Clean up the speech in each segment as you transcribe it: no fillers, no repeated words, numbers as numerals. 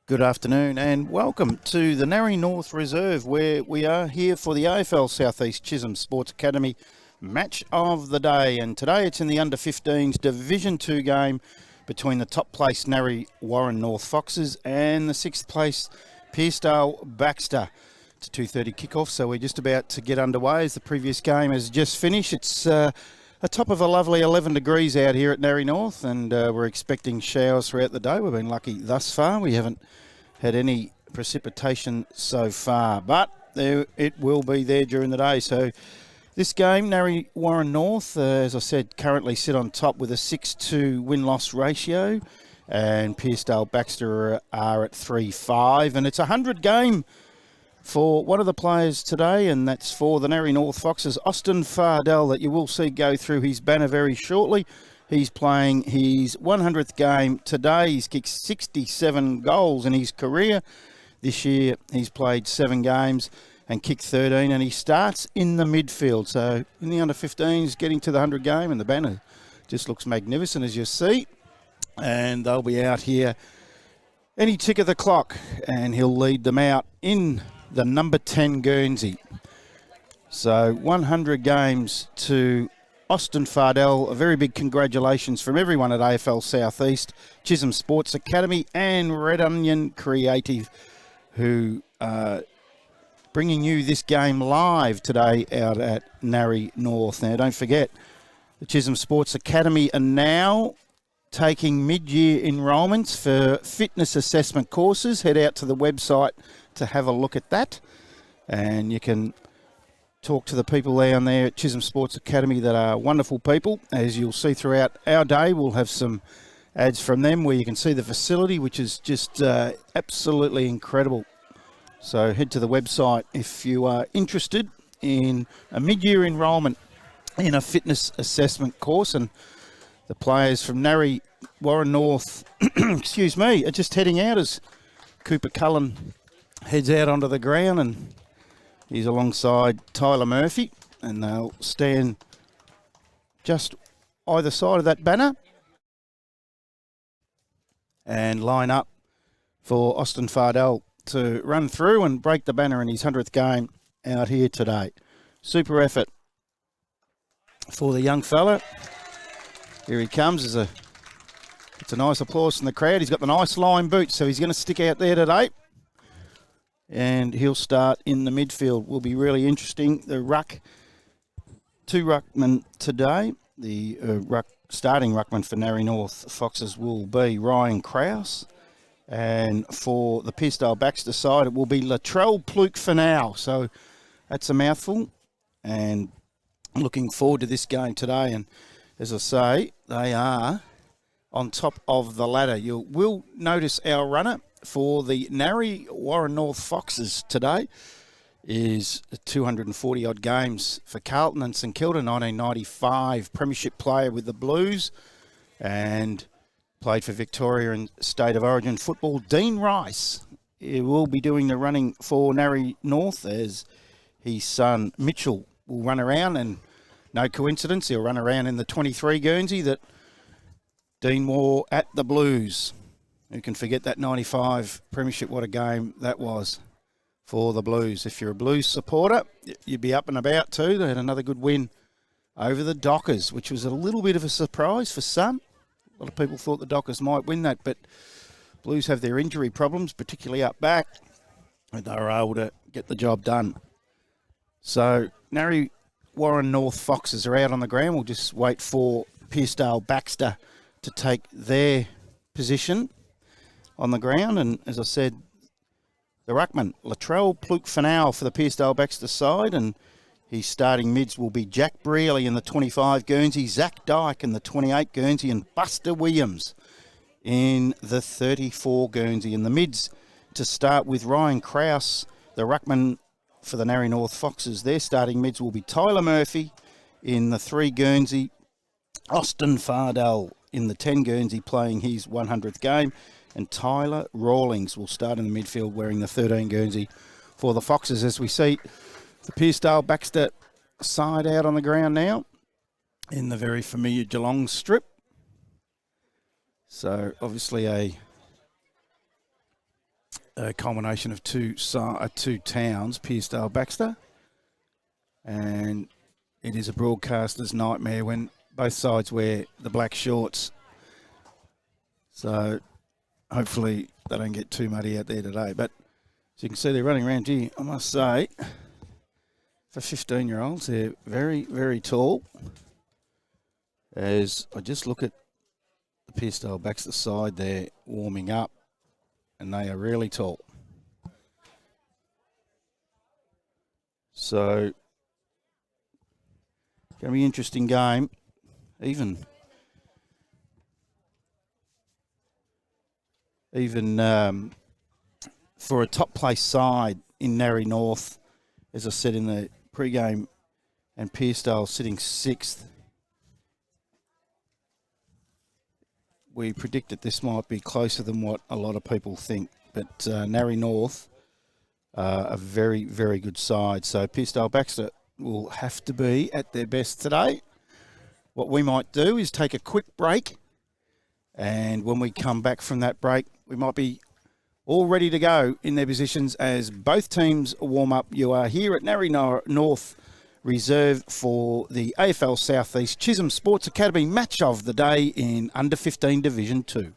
Good afternoon and welcome to the Narre North Reserve, where we are here for the AFL Southeast Chisholm Sports Academy match of the day. And today it's in the under-15s Division 2 game between the top place Narre North Foxes and the 6th place Pearcedale Baxter. It's a 2:30 kickoff, so we're just about to get underway as the previous game has just finished. It's a top of a lovely 11 degrees out here at Narre North, and we're expecting showers throughout the day. We've been lucky thus far. We haven't had any precipitation so far, but it will be there during the day. So this game, Narre North, as I said, currently sit on top with a 6-2 win-loss ratio, and Pearcedale Baxter are at 3-5, and it's a 100 game for one of the players today, and that's for the Narre North Foxes, Austin Fardell, that you will see go through his banner very shortly. He's playing his 100th game today. He's kicked 67 goals in his career. This year he's played 7 games and kicked 13, and he starts in the midfield. So in the under-15s, getting to the 100 game, and the banner just looks magnificent, as you see. And they'll be out here any tick of the clock, and he'll lead them out in the number 10 Guernsey. So 100 games to Austin Fardell. A very big congratulations from everyone at AFL Southeast, Chisholm Sports Academy and Red Onion Creative, who are bringing you this game live today out at Narre North. Now, don't forget, the Chisholm Sports Academy are now taking mid-year enrolments for fitness assessment courses. Head out to the website to have a look at that, and you can talk to the people down there at Chisholm Sports Academy that are wonderful people. As you'll see throughout our day, we'll have some ads from them where you can see the facility, which is just absolutely incredible. So head to the website if you are interested in a mid-year enrolment in a fitness assessment course. And the players from Narre North excuse me, are just heading out as Cooper Cullen heads out onto the ground, and he's alongside Tyler Murphy, and they'll stand just either side of that banner and line up for Austin Fardell to run through and break the banner in his 100th game out here today. Super effort for the young fella. Here he comes. It's a nice applause from the crowd. He's got the nice line boots, so he's going to stick out there today. And he'll start in the midfield. Will be really interesting. The two ruckmen today. The starting ruckman for Narre North Foxes will be Ryan Krause. And for the Pearcedale Baxter side, it will be Latrell Pluk-Fanau. So that's a mouthful. And looking forward to this game today. And as I say, they are on top of the ladder. You will notice our runner for the Narre North Foxes today is 240-odd games for Carlton and St Kilda, 1995 premiership player with the Blues, and played for Victoria and State of Origin football. Dean Rice, he will be doing the running for Narre North, as his son Mitchell will run around, and no coincidence, he'll run around in the 23 Guernsey that Dean wore at the Blues. Who can forget that 95 premiership? What a game that was for the Blues. If you're a Blues supporter, you'd be up and about too. They had another good win over the Dockers, which was a little bit of a surprise for some. A lot of people thought the Dockers might win that, but Blues have their injury problems, particularly up back, and they were able to get the job done. So Narre North Foxes are out on the ground. We'll just wait for Pearcedale Baxter to take their position on the ground. And as I said, the ruckman, Latrell Pluk-Fanau for the Pearcedale Baxter side, and his starting mids will be Jack Brearley in the 25 Guernsey, Zach Dyke in the 28 Guernsey, and Buster Williams in the 34 Guernsey. And the mids to start with Ryan Krause, the ruckman for the Narre North Foxes. Their starting mids will be Tyler Murphy in the 3 Guernsey, Austin Fardell in the 10 Guernsey playing his 100th game, and Tyler Rawlings will start in the midfield wearing the 13 Guernsey for the Foxes. As we see the Pearcedale Baxter side out on the ground now in the very familiar Geelong strip. So obviously a a culmination of two towns, Pearcedale, Baxter. And it is a broadcaster's nightmare when both sides wear the black shorts. So hopefully they don't get too muddy out there today. But as you can see, they're running around here. I must say, for 15-year-olds, they're very, very tall. As I just look at the Pearcedale Baxter side, they're warming up, and they are really tall. So, going to be an interesting game, even for a top place side in Narre North, as I said in the pre-game, and Pearcedale sitting 6th. We predict that this might be closer than what a lot of people think, but Narre North are a very, very good side. So Pearcedale Baxter will have to be at their best today. What we might do is take a quick break, and when we come back from that break, we might be all ready to go in their positions as both teams warm up. You are here at Narre North Reserve for the AFL Southeast Chisholm Sports Academy match of the day in Under 15 Division 2.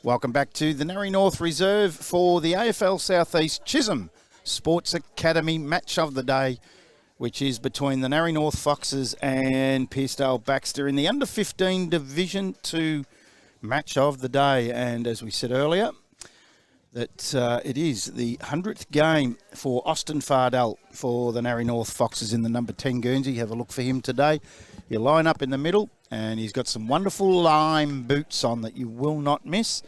Welcome back to the Narre North Reserve for the AFL Southeast Chisholm Sports Academy match of the day, which is between the Narre North Foxes and Pearcedale Baxter in the under-15 Division 2 match of the day. And as we said earlier, that it is the 100th game for Austin Fardell for the Narre North Foxes in the number 10 Guernsey. Have a look for him today. You line up in the middle, and he's got some wonderful lime boots on that you will not miss.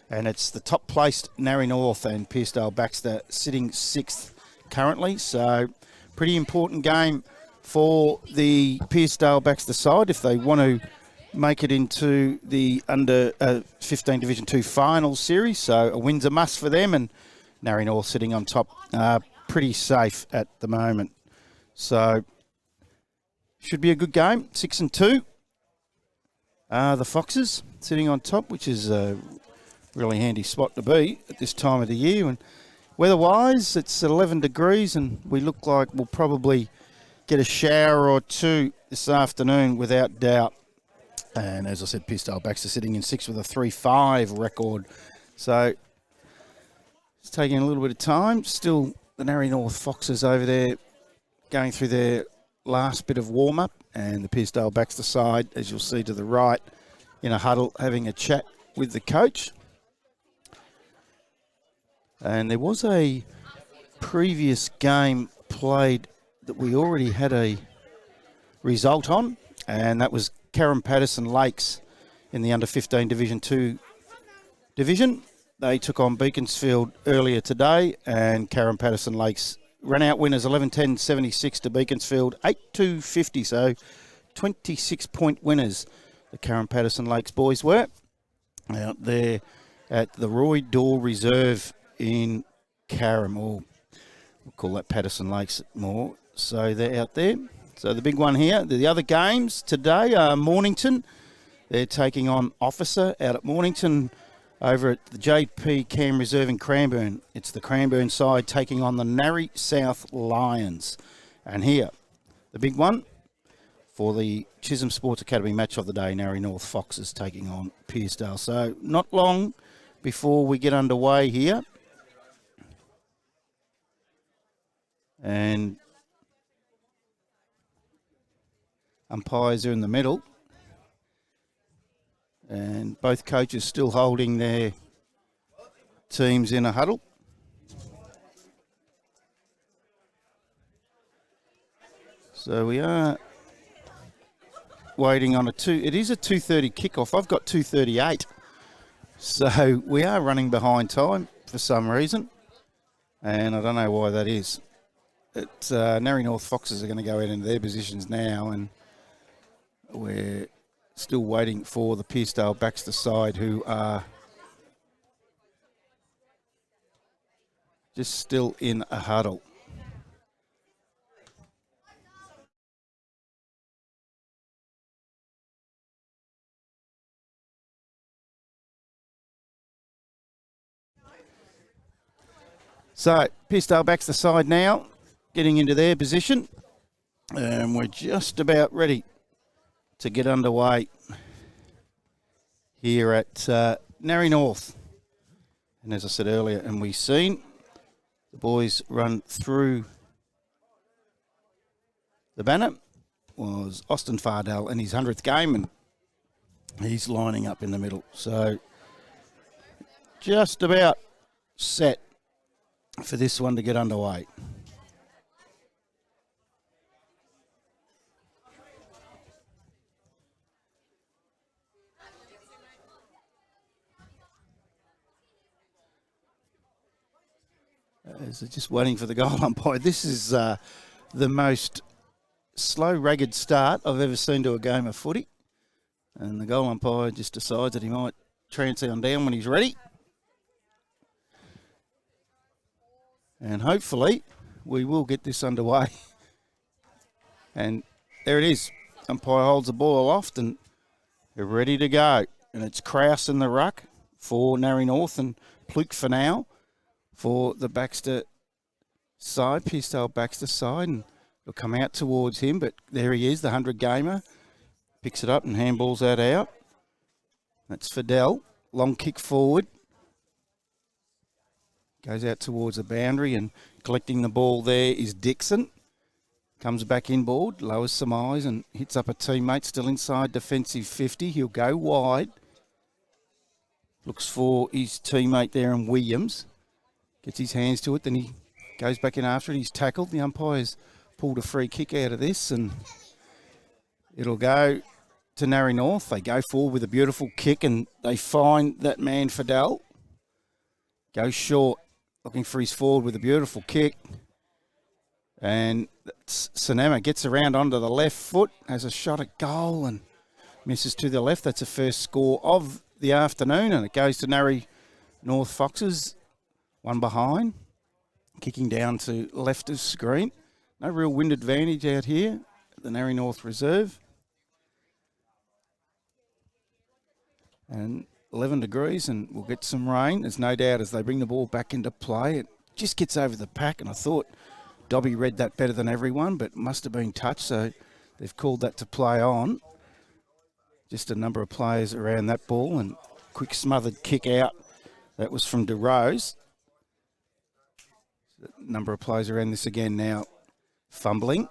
And it's the top-placed Narre North and Pearcedale Baxter sitting 6th currently. So pretty important game for the Pearcedale Baxter side if they want to make it into the under 15 Division 2 final series. So a win's a must for them, and Narre North sitting on top, pretty safe at the moment. So should be a good game. 6-2. The Foxes sitting on top, which is a really handy spot to be at this time of the year. And weather-wise, it's 11 degrees, and we look like we'll probably get a shower or two this afternoon without doubt. And as I said, Pearcedale Baxter sitting in 6th with a 3-5 record. So it's taking a little bit of time. Still, the Narre North Foxes over there going through their last bit of warm-up, and the Pearcedale Baxter side, as you'll see to the right, in a huddle having a chat with the coach. And there was a previous game played that we already had a result on, and that was Karen Patterson Lakes in the under-15 Division 2 division. They took on Beaconsfield earlier today, and Karen Patterson Lakes ran out winners 11-10-76 to Beaconsfield, 8-2-50, so 26-point winners the Karen Patterson Lakes boys were out there at the Roy Dorr Reserve in Carrum, or we'll call that Patterson Lakes more. So they're out there. So the big one here, the other games today are Mornington. They're taking on Officer out at Mornington over at the JP Cam Reserve in Cranbourne. It's the Cranbourne side taking on the Narre South Lions. And here, the big one for the Chisholm Sports Academy match of the day, Narre North Foxes taking on Pearcedale. So not long before we get underway here. And umpires are in the middle, and both coaches still holding their teams in a huddle. So we are waiting on it is a 2:30 kickoff. I've got 2:38. So we are running behind time for some reason, and I don't know why that is. Narre North Foxes are going to go out into their positions now, and we're still waiting for the Pearcedale Baxter side, who are just still in a huddle. So Pearcedale Baxter side now getting into their position, and we're just about ready to get underway here at Narre North. And as I said earlier, and we've seen the boys run through the banner, was Austin Fardell in his 100th game, and he's lining up in the middle. So just about set for this one to get underway. As they're just waiting for the goal umpire. This is the most slow, ragged start I've ever seen to a game of footy. And the goal umpire just decides that he might transfer on down when he's ready. And hopefully we will get this underway. And there it is. Umpire holds the ball aloft and they're ready to go. And it's Kraus in the ruck for Narre North and Pluke for now for the Baxter side, Pearcedale Baxter side. And it'll come out towards him, but there he is, the 100 gamer. Picks it up and handballs that out. That's Fidel. long kick forward. Goes out towards the boundary, and collecting the ball there is Dixon. Comes back inboard, lowers some eyes and hits up a teammate, still inside defensive 50. He'll go wide. Looks for his teammate there in Williams. Gets his hands to it, then he goes back in after it. He's tackled. The umpire's pulled a free kick out of this, and it'll go to Narre North. They go forward with a beautiful kick, and they find that man, Fidel. Goes short, looking for his forward with a beautiful kick. And Sinema gets around onto the left foot, has a shot at goal and misses to the left. That's the first score of the afternoon, and it goes to Narre North Foxes. One behind, kicking down to left of screen. No real wind advantage out here at the Narre North Reserve. And 11 degrees, and we'll get some rain. There's no doubt as they bring the ball back into play. It just gets over the pack, and I thought Dobby read that better than everyone, but must have been touched, so they've called that to play on. Just a number of players around that ball, and quick smothered kick out. That was from DeRose. Number of players around this again now, fumbling.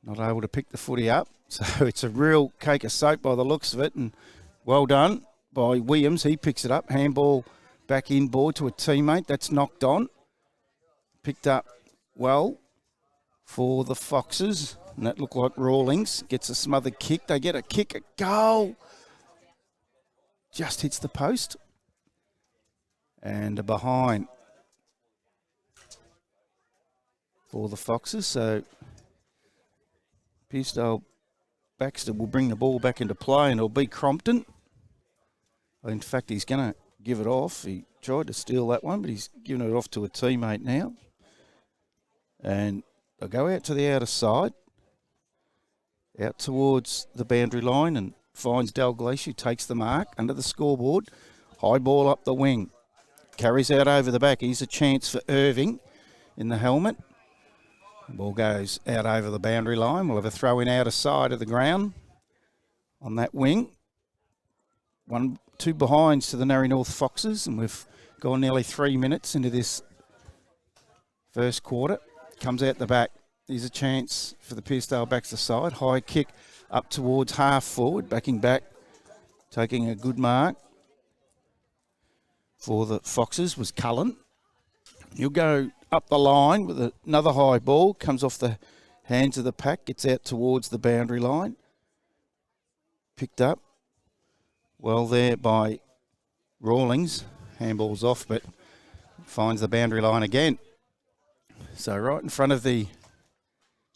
Not able to pick the footy up. So it's a real cake of soap by the looks of it. And well done by Williams. He picks it up. Handball back inboard to a teammate. That's knocked on. Picked up well for the Foxes. And that looked like Rawlings. Gets a smothered kick. They get a kick, a goal. Just hits the post. And a behind for the Foxes. So Pearcedale Baxter will bring the ball back into play, and it'll be Crompton. In fact, he's going to give it off. He tried to steal that one, but he's giving it off to a teammate now. And they'll go out to the outer side, out towards the boundary line, and finds Dalglish, who takes the mark under the scoreboard. High ball up the wing. Carries out over the back. Here's a chance for Irving in the helmet. The ball goes out over the boundary line. We'll have a throw in outer side of the ground on that wing. 1-2 behinds to the Narre North Foxes, and we've gone nearly 3 minutes into this first quarter. Comes out the back. Here's a chance for the Pearcedale Baxter side. High kick up towards half forward, backing back, taking a good mark for the Foxes was Cullen. He'll go up the line with another high ball, comes off the hands of the pack, gets out towards the boundary line. Picked up well there by Rawlings. Handball's off, but finds the boundary line again. So right in front of the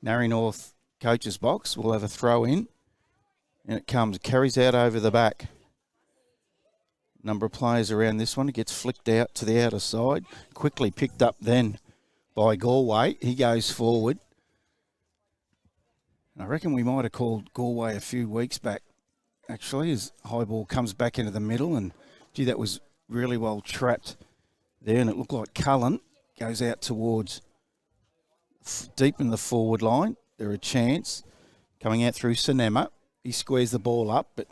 Narre North coach's box, we'll have a throw in. And it carries out over the back. Number of players around this one. It gets flicked out to the outer side. Quickly picked up then by Galway. He goes forward. And I reckon we might have called Galway a few weeks back, actually, as high ball comes back into the middle. And, gee, that was really well trapped there. And it looked like Cullen goes out towards deep in the forward line. They're a chance. Coming out through Sinema. He squares the ball up, but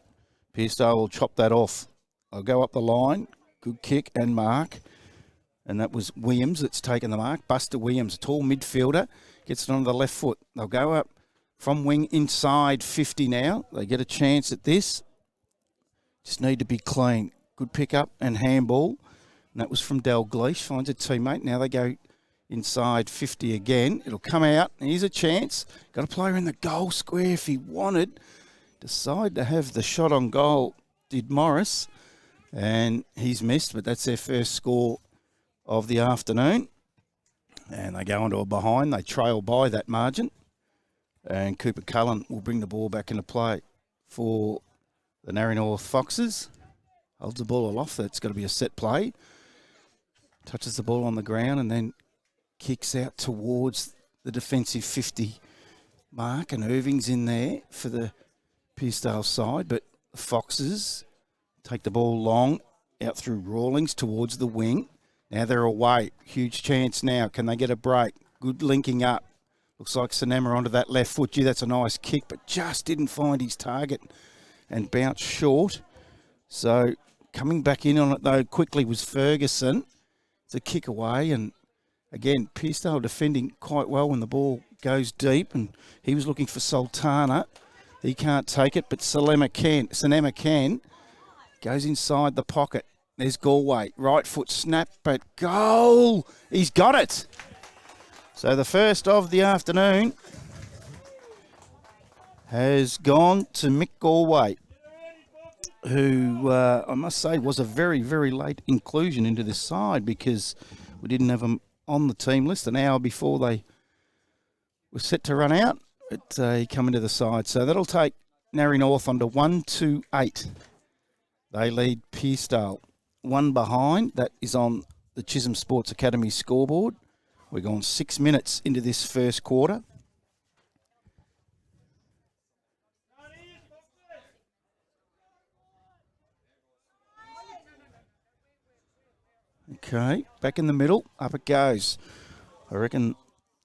Pearcedale will chop that off. I'll go up the line. Good kick and mark. And that was Williams that's taken the mark. Buster Williams, a tall midfielder, gets it on the left foot. They'll go up from wing inside 50 now. They get a chance at this. Just need to be clean. Good pick up and handball. And that was from Dalglish. Finds a teammate. Now they go inside 50 again. It'll come out. Here's a chance. Got a player in the goal square if he wanted. Decide to have the shot on goal, did Morris. And he's missed, but that's their first score of the afternoon. And they go into a behind. They trail by that margin. And Cooper Cullen will bring the ball back into play for the Narre North Foxes. Holds the ball aloft. That's got to be a set play. Touches the ball on the ground and then kicks out towards the defensive 50 mark. And Irving's in there for the Pearcedale side. But the Foxes take the ball long out through Rawlings towards the wing. Now they're away. Huge chance now. Can they get a break? Good linking up. Looks like Sinema onto that left foot. Gee, that's a nice kick, but just didn't find his target and bounced short. So coming back in on it, though, quickly was Ferguson. It's a kick away, and again, Pearcedale defending quite well when the ball goes deep, and he was looking for Sultana. He can't take it, but Sinema can. Goes inside the pocket. There's Galway. Right foot snap, but goal! He's got it! So the first of the afternoon has gone to Mick Galway, who I must say was a very, very late inclusion into this side because we didn't have him on the team list an hour before they were set to run out. But he come into the side. So that'll take Narre North on to 1-2-8. They lead Pearcedale. One behind. That is on the Chisholm Sports Academy scoreboard. We're going 6 minutes into this first quarter. Okay, back in the middle. Up it goes. I reckon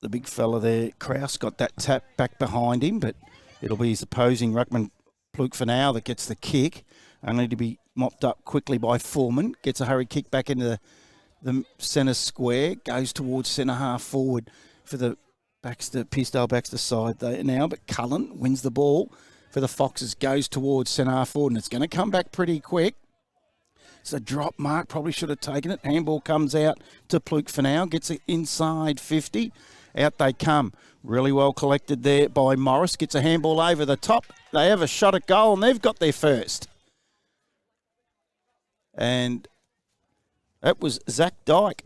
the big fella there, Kraus, got that tap back behind him, but it'll be his opposing ruckman, Pluke for now, that gets the kick. Only to be mopped up quickly by Foreman. Gets a hurry kick back into the centre square. Goes towards centre half forward for the Pearcedale Baxter side there now. But Cullen wins the ball for the Foxes. Goes towards centre half forward, and it's going to come back pretty quick. It's a drop mark. Probably should have taken it. Handball comes out to Pluke for now. Gets it inside 50. Out they come. Really well collected there by Morris. Gets a handball over the top. They have a shot at goal, and they've got their first. And that was Zach Dyke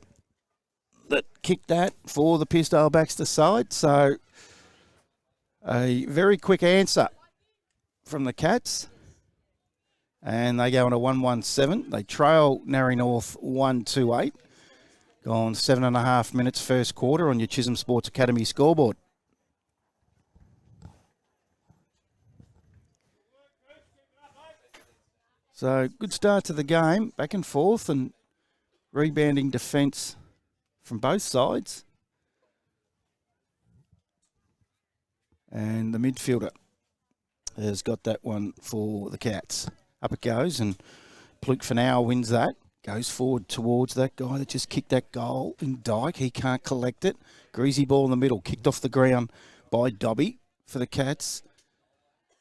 that kicked that for the Pearcedale Baxter side. So a very quick answer from the Cats. And they go on a 1-1-7. They trail Narre North 1-2-8. Gone 7.5 minutes first quarter on your Chisholm Sports Academy scoreboard. So good start to the game, back and forth, and rebounding defence from both sides. And the midfielder has got that one for the Cats. Up it goes, and Pluke for now wins that. Goes forward towards that guy that just kicked that goal in Dyke. He can't collect it. Greasy ball in the middle, kicked off the ground by Dobby for the Cats.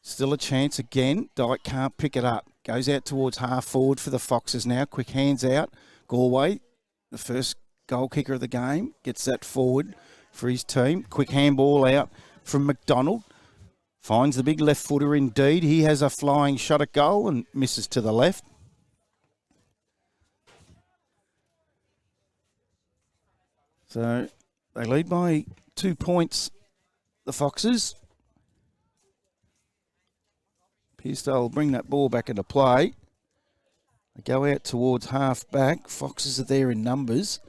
Still a chance again. Dyke can't pick it up. Goes out towards half forward for the Foxes now. Quick hands out. Galway, the first goal kicker of the game, gets that forward for his team. Quick handball out from McDonald. Finds the big left footer indeed. He has a flying shot at goal and misses to the left. So they lead by 2 points, the Foxes. Pearcedale will bring that ball back into play. They go out towards half back. Foxes are there in numbers,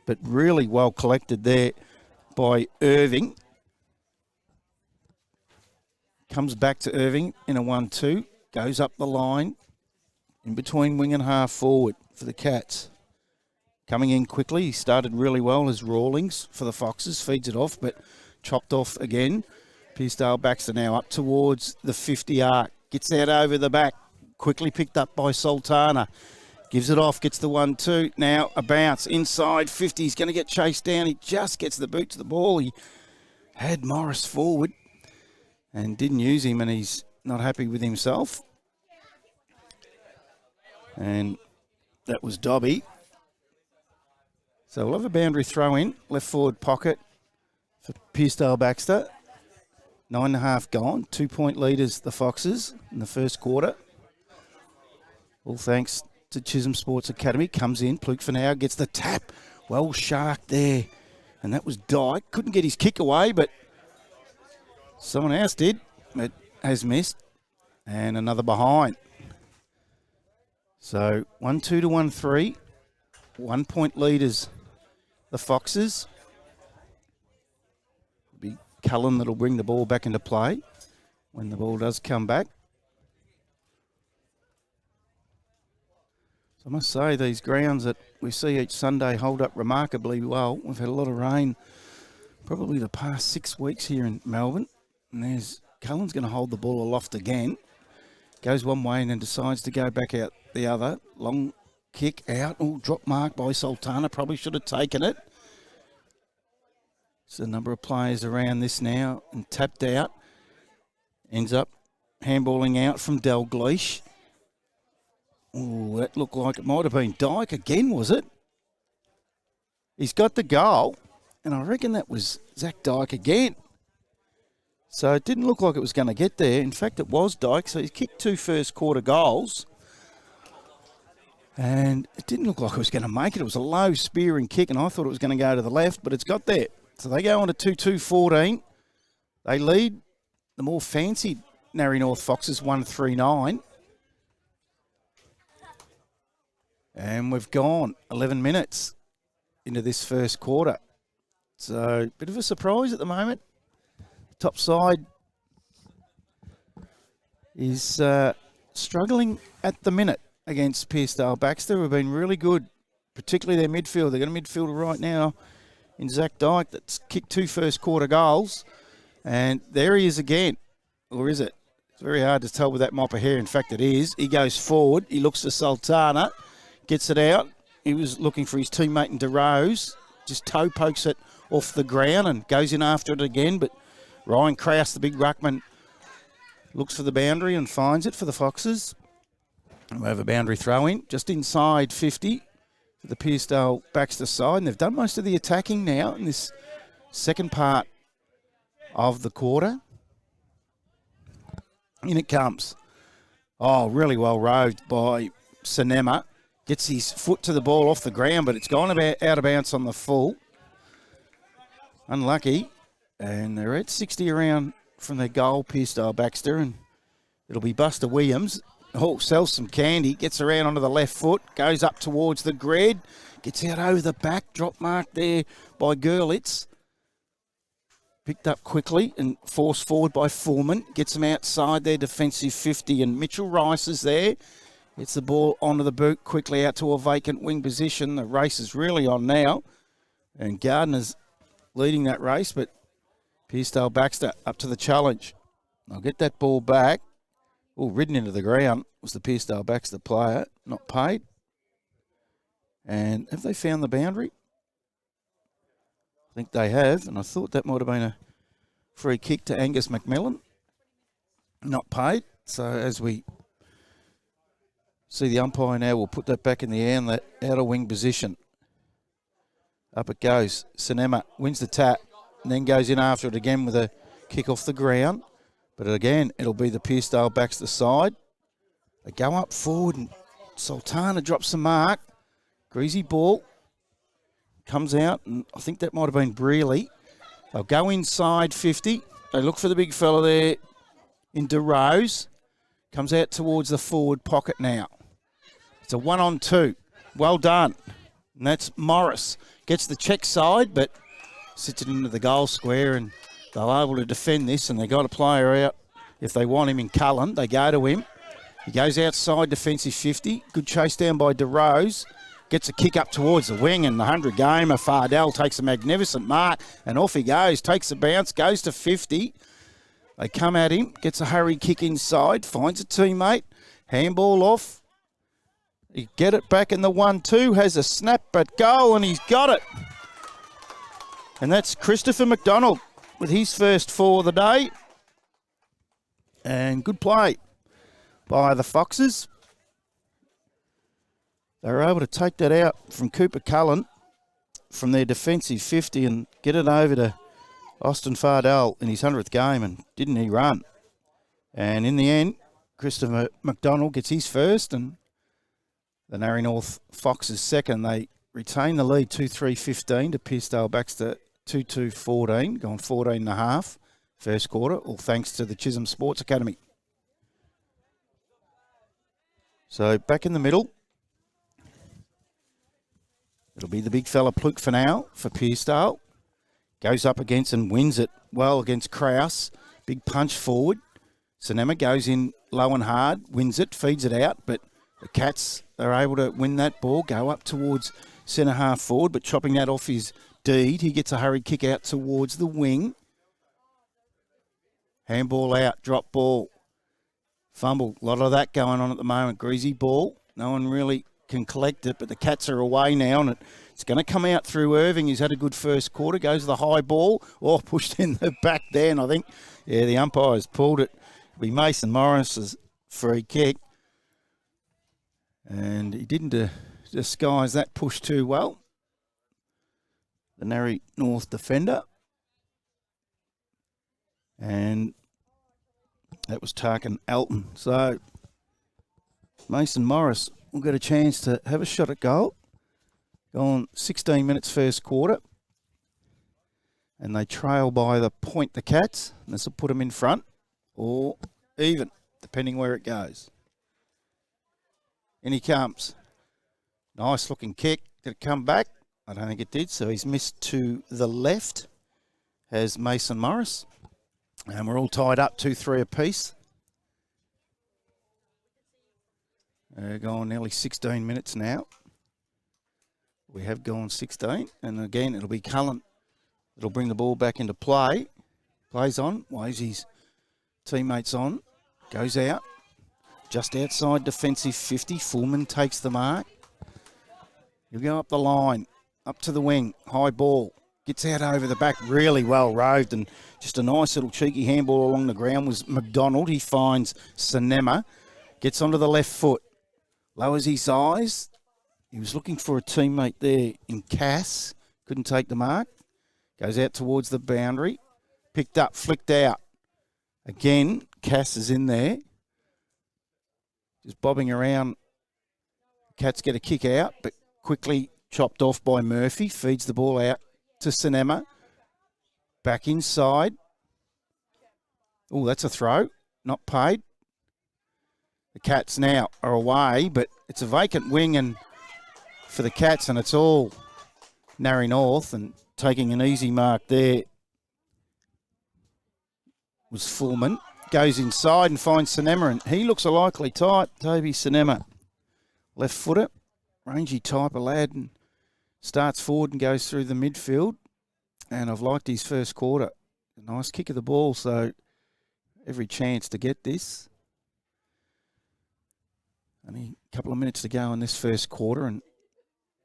but really well collected there by Irving. Comes back to Irving in a 1-2. Goes up the line in between wing and half forward for the Cats. Coming in quickly. He started really well as Rawlings for the Foxes. Feeds it off, but chopped off again. Pearcedale Baxter now up towards the 50 arc. Gets out over the back. Quickly picked up by Sultana. Gives it off. Gets the 1-2. Now a bounce. Inside 50. He's going to get chased down. He just gets the boot to the ball. He had Morris forward and didn't use him, and he's not happy with himself. And that was Dobby. So we'll have a boundary throw in. Left forward pocket for Pearcedale Baxter. 9.5 gone. 2 point leaders, the Foxes, in the first quarter. All thanks to Chisholm Sports Academy. Comes in. Pluke for now gets the tap. Well sharked there. And that was Dyke. Couldn't get his kick away, but someone else did. It has missed. And another behind. So 1-2 to 1-3. 1 point leaders, the Foxes. It'll be Cullen that'll bring the ball back into play when the ball does come back. So I must say these grounds that we see each Sunday hold up remarkably well. We've had a lot of rain probably the past 6 weeks here in Melbourne. And there's Cullen's going to hold the ball aloft again. Goes one way and then decides to go back out the other. Long kick out. Oh, drop mark by Sultana. Probably should have taken it. So a number of players around this now and tapped out. Ends up handballing out from Dalgleish. Oh, that looked like it might have been Dyke again, was it? He's got the goal, and I reckon that was Zach Dyke again. So it didn't look like it was going to get there. In fact, it was Dyke, so he kicked 2 first quarter goals. And it didn't look like it was going to make it. It was a low spearing kick, and I thought it was going to go to the left, but it's got there. So they go on to 2-2-14. They lead the more fancied Narre North Foxes 1-3-9. And we've gone 11 minutes into this first quarter. So, bit of a surprise at the moment. Top side is struggling at the minute against Pearcedale Baxter, who have been really good, particularly their midfield. They've got a midfielder right now in Zach Dyke that's kicked 2 first quarter goals. And there he is again. Or is it? It's very hard to tell with that mop of hair. In fact, it is. He goes forward. He looks to Sultana. Gets it out. He was looking for his teammate in DeRose. Just toe pokes it off the ground and goes in after it again. But Ryan Krause, the big ruckman, looks for the boundary and finds it for the Foxes. And we have a boundary throw in just inside 50 for the Pearcedale Baxter side. And they've done most of the attacking now in this second part of the quarter. In it comes. Oh, really well rowed by Sinema. Gets his foot to the ball off the ground, but it's gone about out of bounds on the full. Unlucky. And they're at 60 around from their goal, Pearcedale Baxter, and it'll be Buster Williams. Oh, sells some candy, gets around onto the left foot, goes up towards the grid, gets out over the back, drop mark there by Gurlitz. Picked up quickly and forced forward by Foreman. Gets him outside their defensive 50, and Mitchell Rice is there. Gets the ball onto the boot, quickly out to a vacant wing position. The race is really on now. And Gardner's leading that race, but Pearcedale Baxter up to the challenge. I'll get that ball back. Oh, ridden into the ground was the Pearcedale Baxter player. Not paid. And have they found the boundary? I think they have, and I thought that might have been a free kick to Angus McMillan. Not paid. So as we see the umpire now, we'll put that back in the air in that outer wing position. Up it goes. Sinema wins the tap and then goes in after it again with a kick off the ground. But again, it'll be the Pearcedale Baxter side. They go up forward and Sultana drops the mark. Greasy ball. Comes out, and I think that might have been Brearley. They'll go inside 50. They look for the big fella there in DeRose. Comes out towards the forward pocket now. It's a 1-on-2. Well done. And that's Morris. Gets the check side, but sits it into the goal square, and they're able to defend this, and they got a player out. If they want him in Cullen, they go to him. He goes outside defensive 50. Good chase down by DeRose. Gets a kick up towards the wing, and the 100-gamer Fardell takes a magnificent mark, and off he goes. Takes a bounce, goes to 50. They come at him, gets a hurry kick inside, finds a teammate, handball off. He get it back in the 1-2, has a snap but goal, and he's got it. And that's Christopher McDonald with his first 4 of the day. And good play by the Foxes. They were able to take that out from Cooper Cullen from their defensive 50 and get it over to Austin Fardell in his 100th game, and didn't he run? And in the end, Christopher McDonald gets his first, and the Narre North Foxes second. They retain the lead 2-3-15 to Pearcedale Baxter 2-2-14, going 14 and a half first quarter, all thanks to the Chisholm Sports Academy. So back in the middle. It'll be the big fella Pluke for now for Pearcedale. Goes up against and wins it well against Krause. Big punch forward. Sinema goes in low and hard, wins it, feeds it out, but the Cats are able to win that ball, go up towards centre half forward, but chopping that off is Deed. He gets a hurried kick out towards the wing. Handball out, drop ball Fumble. A lot of that going on at the moment. Greasy ball. No one really can collect it, but the Cats are away now, and it's going to come out through Irving. He's had a good first quarter. Goes to the high ball. Oh, pushed in the back there, and I think, yeah, the umpires pulled it. It'll be Mason Morris's free kick. And he didn't disguise that push too well. The Narre North defender. And that was Tarkin Elton. So Mason Morris will get a chance to have a shot at goal. Gone 16 minutes first quarter. And they trail by the point, the Cats. And this will put them in front or even, depending where it goes. In he comes. Nice looking kick. Did it come back? I don't think it did. So he's missed to the left. Has Mason Morris. And we're all tied up 2-3 apiece. Gone nearly 16 minutes now. We have gone 16. And again, it'll be Cullen. It'll bring the ball back into play. Plays on. Waves his teammates on. Goes out. Just outside defensive 50. Fullman takes the mark. He'll go up the line. Up to the wing. High ball. Gets out over the back. Really well roved. And just a nice little cheeky handball along the ground was McDonald. He finds Sinema. Gets onto the left foot. Lowers his eyes. He was looking for a teammate there in Cass. Couldn't take the mark. Goes out towards the boundary. Picked up. Flicked out. Again, Cass is in there. Just bobbing around. Cats get a kick out, but quickly chopped off by Murphy. Feeds the ball out to Sinema. Back inside. Oh, that's a throw. Not paid. The Cats now are away, but it's a vacant wing and for the Cats, and it's all Narre North, and taking an easy mark there was Fullman. Goes inside and finds Sinema, and he looks a likely type, Toby Sinema. Left footer, rangy type of lad, and starts forward and goes through the midfield. And I've liked his first quarter. A nice kick of the ball, so every chance to get this. Only a couple of minutes to go in this first quarter, and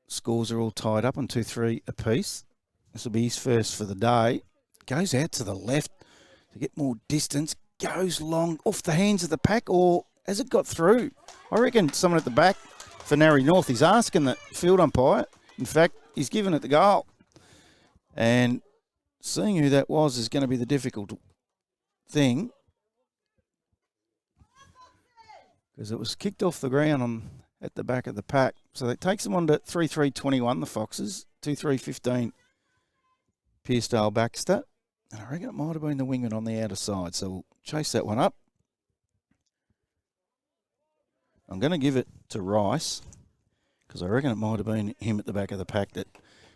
scores are all tied up on 2-3 apiece. This will be his first for the day. Goes out to the left to get more distance. Goes long off the hands of the pack, or has it got through? I reckon someone at the back for Narre North is asking the field umpire. In fact, he's given it the goal. And seeing who that was is going to be the difficult thing, because it was kicked off the ground at the back of the pack. So that takes them on to 3-3-21, the Foxes. 2-3-15, Pearcedale Baxter. And I reckon it might have been the wingman on the outer side. So we'll chase that one up. I'm going to give it to Rice, because I reckon it might have been him at the back of the pack that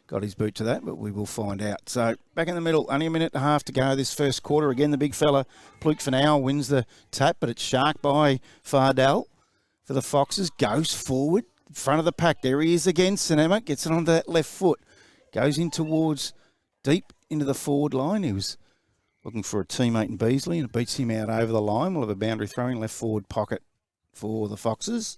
got his boot to that, but we will find out. So back in the middle, only a minute and a half to go this first quarter. Again, the big fella, Pluke Fanau, wins the tap, but it's shark by Fardell for the Foxes. Goes forward, in front of the pack. There he is again. Sinema gets it onto that left foot. Goes in towards deep into the forward line. He was looking for a teammate in Beasley, and it beats him out over the line. We'll have a boundary throwing left forward pocket for the Foxes.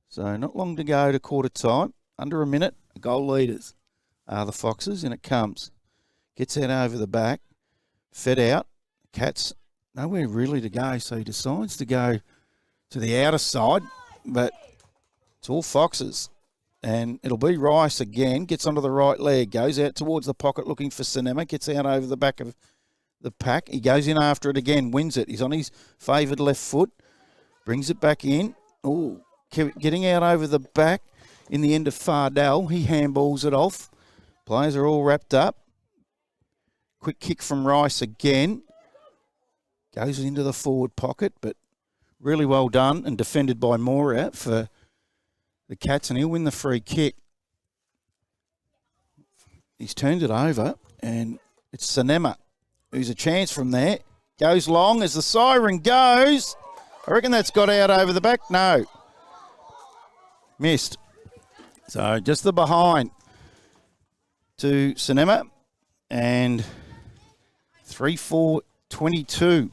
So not long to go to quarter time. Under a minute. Goal leaders are the Foxes, and it comes. Gets out over the back. Fed out. Cats nowhere really to go, so he decides to go to the outer side, but it's all Foxes. And it'll be Rice again. Gets onto the right leg. Goes out towards the pocket looking for Sinema. Gets out over the back of the pack. He goes in after it again. Wins it. He's on his favoured left foot. Brings it back in. Oh, getting out over the back in the end of Fardell. He handballs it off. Players are all wrapped up. Quick kick from Rice again. Goes into the forward pocket, but really well done and defended by Moria for the Cats, and he'll win the free kick. He's turned it over, and it's Sinema who's a chance from there. Goes long as the siren goes. I reckon that's got out over the back. No. Missed. So just the behind to Sinema, and 3-4-22.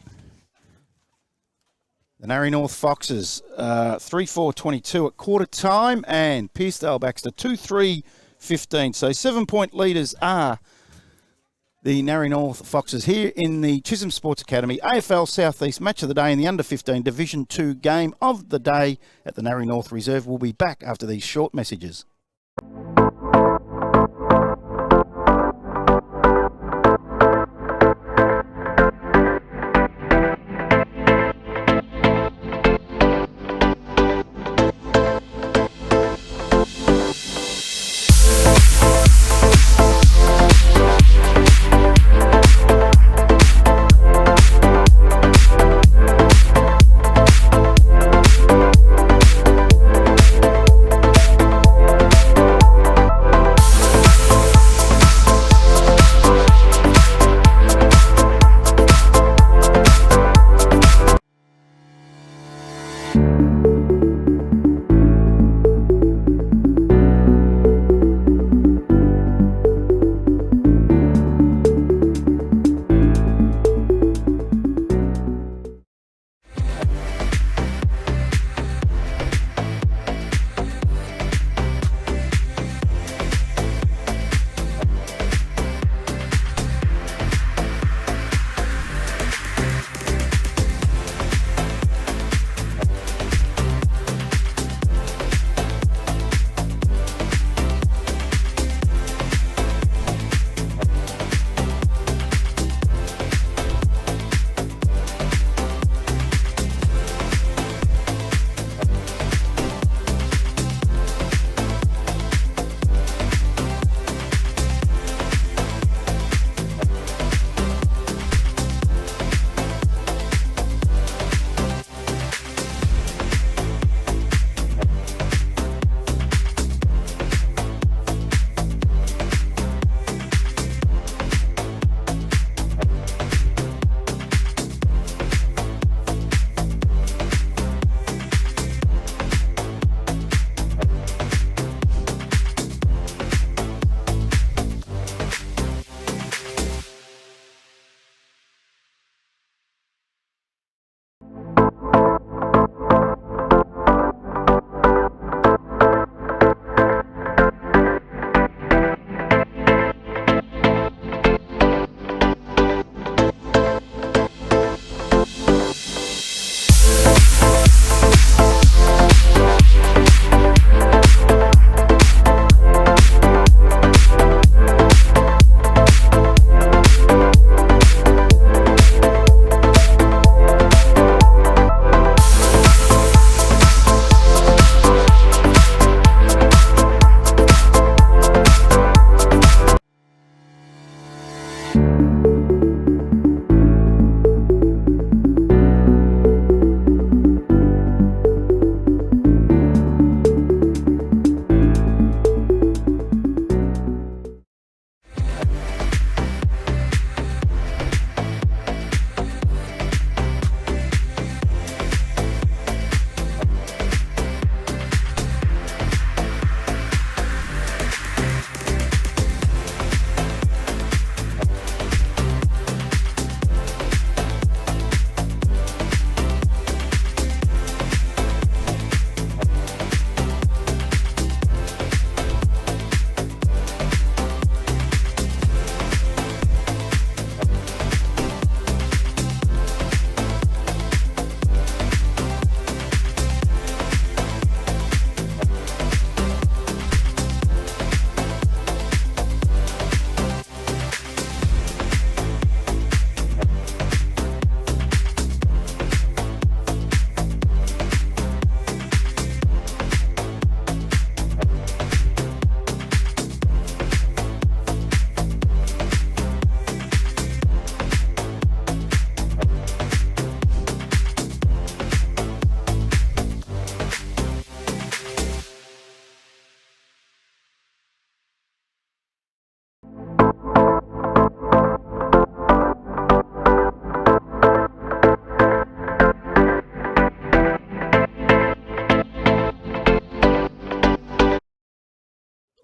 The Narre North Foxes, 3-4-22 at quarter time, and Pearcedale Baxter 2-3-15. So 7-point leaders are the Narre North Foxes here in the Chisholm Sports Academy AFL Southeast Match of the Day in the Under-15 Division 2 game of the day at the Narre North Reserve. We'll be back after these short messages.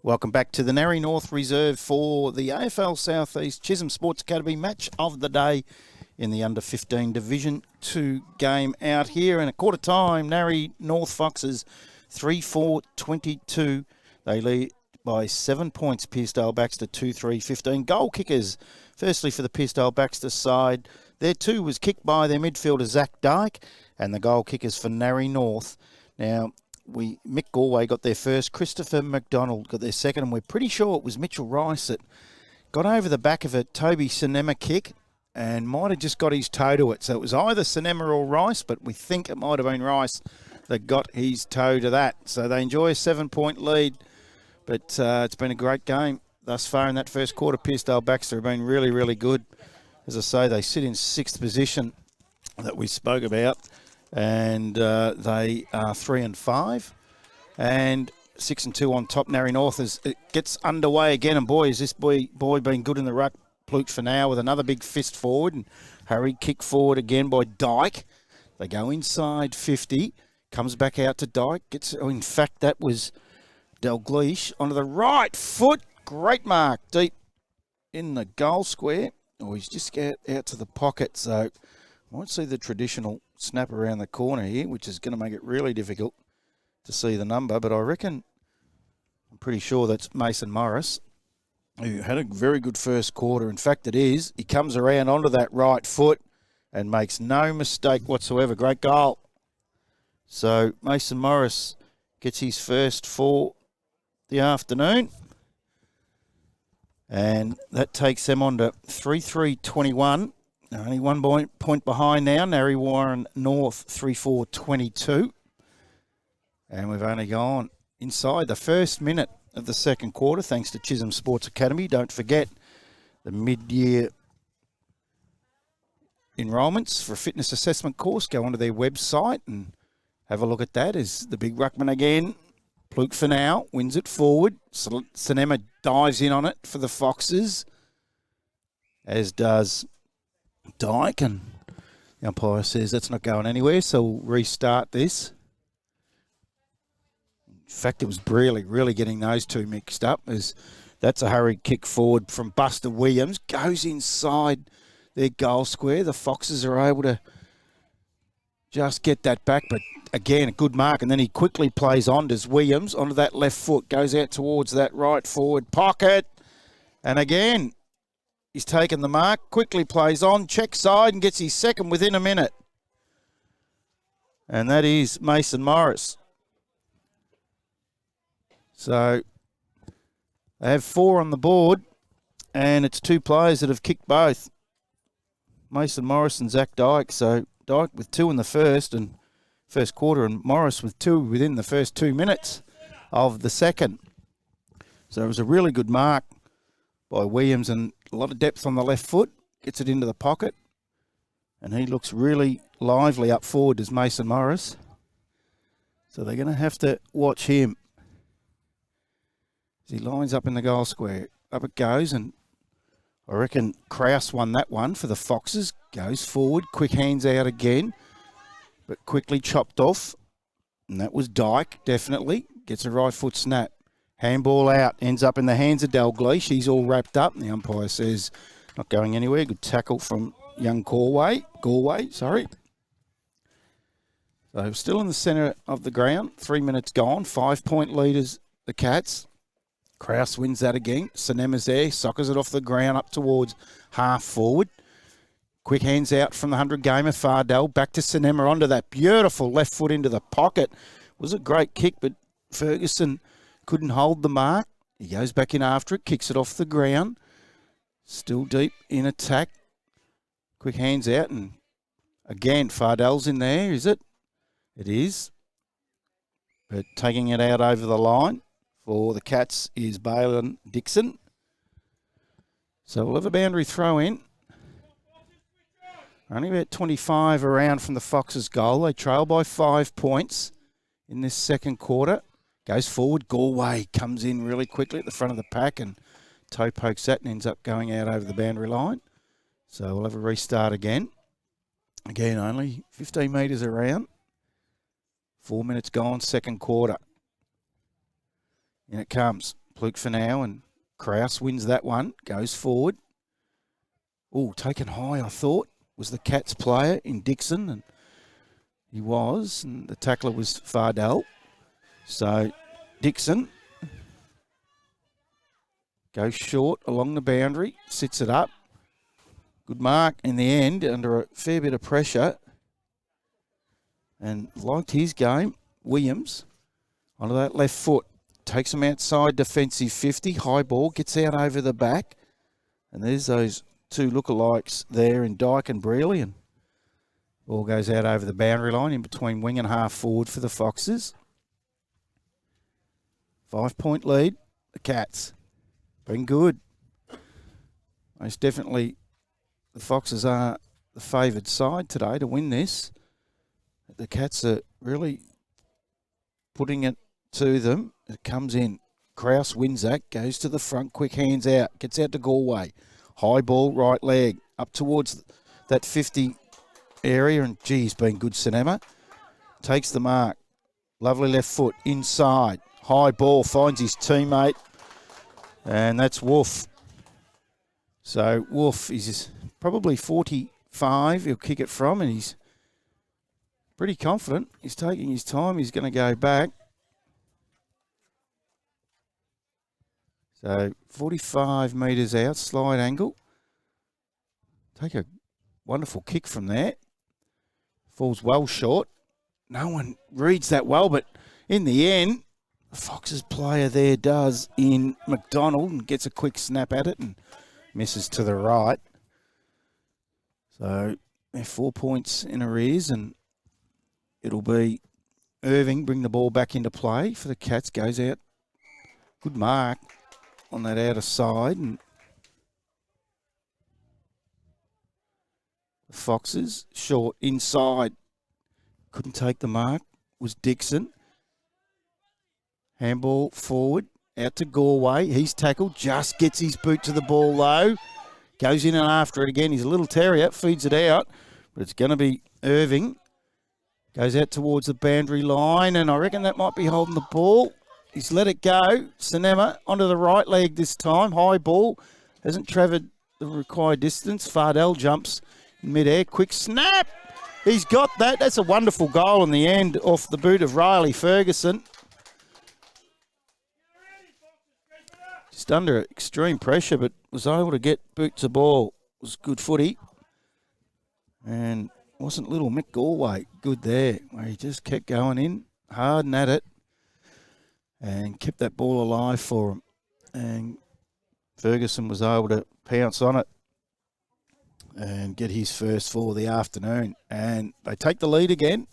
Welcome back to the Narre North Reserve for the AFL Southeast Chisholm Sports Academy match of the day in the under 15 Division 2 game out here. And at quarter time, Narre North Foxes 3-4-22. They lead by 7 points. Pearcedale Baxter 2-3-15. Goal kickers, firstly for the Pearcedale Baxter side. Their two was kicked by their midfielder Zach Dyke, and the goal kickers for Narre North. Now, Mick Galway got their first, Christopher McDonald got their second, and we're pretty sure it was Mitchell Rice that got over the back of a Toby Cinema kick and might have just got his toe to it. So it was either Cinema or Rice, but we think it might have been Rice that got his toe to that. So they enjoy a 7-point lead, but it's been a great game thus far in that first quarter. Pearcedale Baxter have been really, really good. As I say, they sit in 6th position that we spoke about. And they are 3-5 and 6-2 on top. Narre North as it gets underway again, and boy, has this boy been good in the ruck. Pluke for now with another big fist forward and hurried kick forward again by Dyke. They go inside 50, comes back out to Dyke. In fact, that was Dalgleish onto the right foot. Great mark deep in the goal square. Oh, he's just out to the pocket, so I won't see the traditional snap around the corner here, which is going to make it really difficult to see the number. But I reckon, I'm pretty sure that's Mason Morris, who had a very good first quarter. In fact, it is. He comes around onto that right foot and makes no mistake whatsoever. Great goal. So Mason Morris gets his first for the afternoon. And that takes them on to 3-3-21. Only 1 point behind now. Narre Warren North 3-4-22. And we've only gone inside the first minute of the second quarter, thanks to Chisholm Sports Academy. Don't forget the mid-year enrolments for a fitness assessment course. Go onto their website and have a look at that. Is the big ruckman again. Pluke for now, wins it forward. Cinema dives in on it for the Foxes, as does Dyke, and the umpire says that's not going anywhere, so we'll restart this. In fact, it was really getting those two mixed up, as that's a hurried kick forward from Buster Williams. Goes inside their goal square. The Foxes are able to just get that back, but again, a good mark, and then he quickly plays on to Williams onto that left foot, goes out towards that right forward pocket, and again, he's taken the mark, quickly plays on, checks side, and gets his second within a minute. And that is Mason Morris. So they have 4 on the board, and it's 2 players that have kicked both. Mason Morris and Zach Dyke. So Dyke with 2 in the first quarter, and Morris with 2 within the first 2 minutes of the second. So it was a really good mark by Williams, and a lot of depth on the left foot. Gets it into the pocket, and he looks really lively up forward as Mason Morris. So they're going to have to watch him as he lines up in the goal square. Up it goes, and I reckon Kraus won that one for the Foxes. Goes forward, quick hands out again, but quickly chopped off. And that was Dyke, definitely. Gets a right foot snap. Handball out, ends up in the hands of Dalgleish. He's all wrapped up, and the umpire says not going anywhere. Good tackle from young Galway, sorry. So still in the centre of the ground. 3 minutes gone. 5-point leaders, the Cats. Kraus wins that again. Cinema's there, soccers it off the ground up towards half forward. Quick hands out from the 100-gamer, Fardell. Back to Cinema onto that beautiful left foot into the pocket. Was a great kick, but Ferguson couldn't hold the mark. He goes back in after it, kicks it off the ground. Still deep in attack. Quick hands out, and again, Fardell's in there, is it? It is. But taking it out over the line for the Cats is Balin Dixon. So we'll have a boundary throw in. Only about 25 around from the Foxes' goal. They trail by 5 points in this second quarter. Goes forward. Galway comes in really quickly at the front of the pack and toe pokes that and ends up going out over the boundary line. So we'll have a restart again. Again, only 15 metres around. 4 minutes gone, second quarter. In it comes. Fluke for now, and Kraus wins that one, goes forward. Oh, taken high, I thought, was the Cats player in Dixon, and he was, and the tackler was Fardell. So Dixon goes short along the boundary, sits it up. Good mark in the end under a fair bit of pressure. And liked his game. Williams onto that left foot. Takes him outside defensive 50. High ball, gets out over the back. And there's those two lookalikes there in Dyke and Brearley. And ball goes out over the boundary line in between wing and half forward for the Foxes. 5-point lead. The Cats. Been good. Most definitely the Foxes are the favoured side today to win this. The Cats are really putting it to them. It comes in. Kraus wins that. Goes to the front. Quick hands out. Gets out to Galway. High ball, right leg. Up towards that 50 area. And, geez, been good, Cinema. Takes the mark. Lovely left foot. Inside. High ball. Finds his teammate. And that's Wolf. So, Wolf is probably 45. He'll kick it from, and he's pretty confident. He's taking his time. He's going to go back. So 45 metres out, slide angle. Take a wonderful kick from there. Falls well short. No one reads that well, but in the end, the Foxes player there does in McDonald and gets a quick snap at it and misses to the right. So they're 4 points in arrears, and it'll be Irving bring the ball back into play for the Cats. Goes out. Good mark on that outer side. And the Foxes short inside. Couldn't take the mark. Was Dixon. Handball forward. Out to Galway. He's tackled. Just gets his boot to the ball low. Goes in and after it again. He's a little terrier. Feeds it out. But it's going to be Irving. Goes out towards the boundary line, and I reckon that might be holding the ball. He's let it go. Sinema onto the right leg this time. High ball. Hasn't travelled the required distance. Fardell jumps in midair. Quick snap. He's got that. That's a wonderful goal in the end off the boot of Riley Ferguson. Just under extreme pressure, but was able to get boot to ball. It was good footy. And wasn't little Mick Galway good there, where he just kept going in hard and at it and kept that ball alive for him. And Ferguson was able to pounce on it and get his first for the afternoon. And they take the lead again.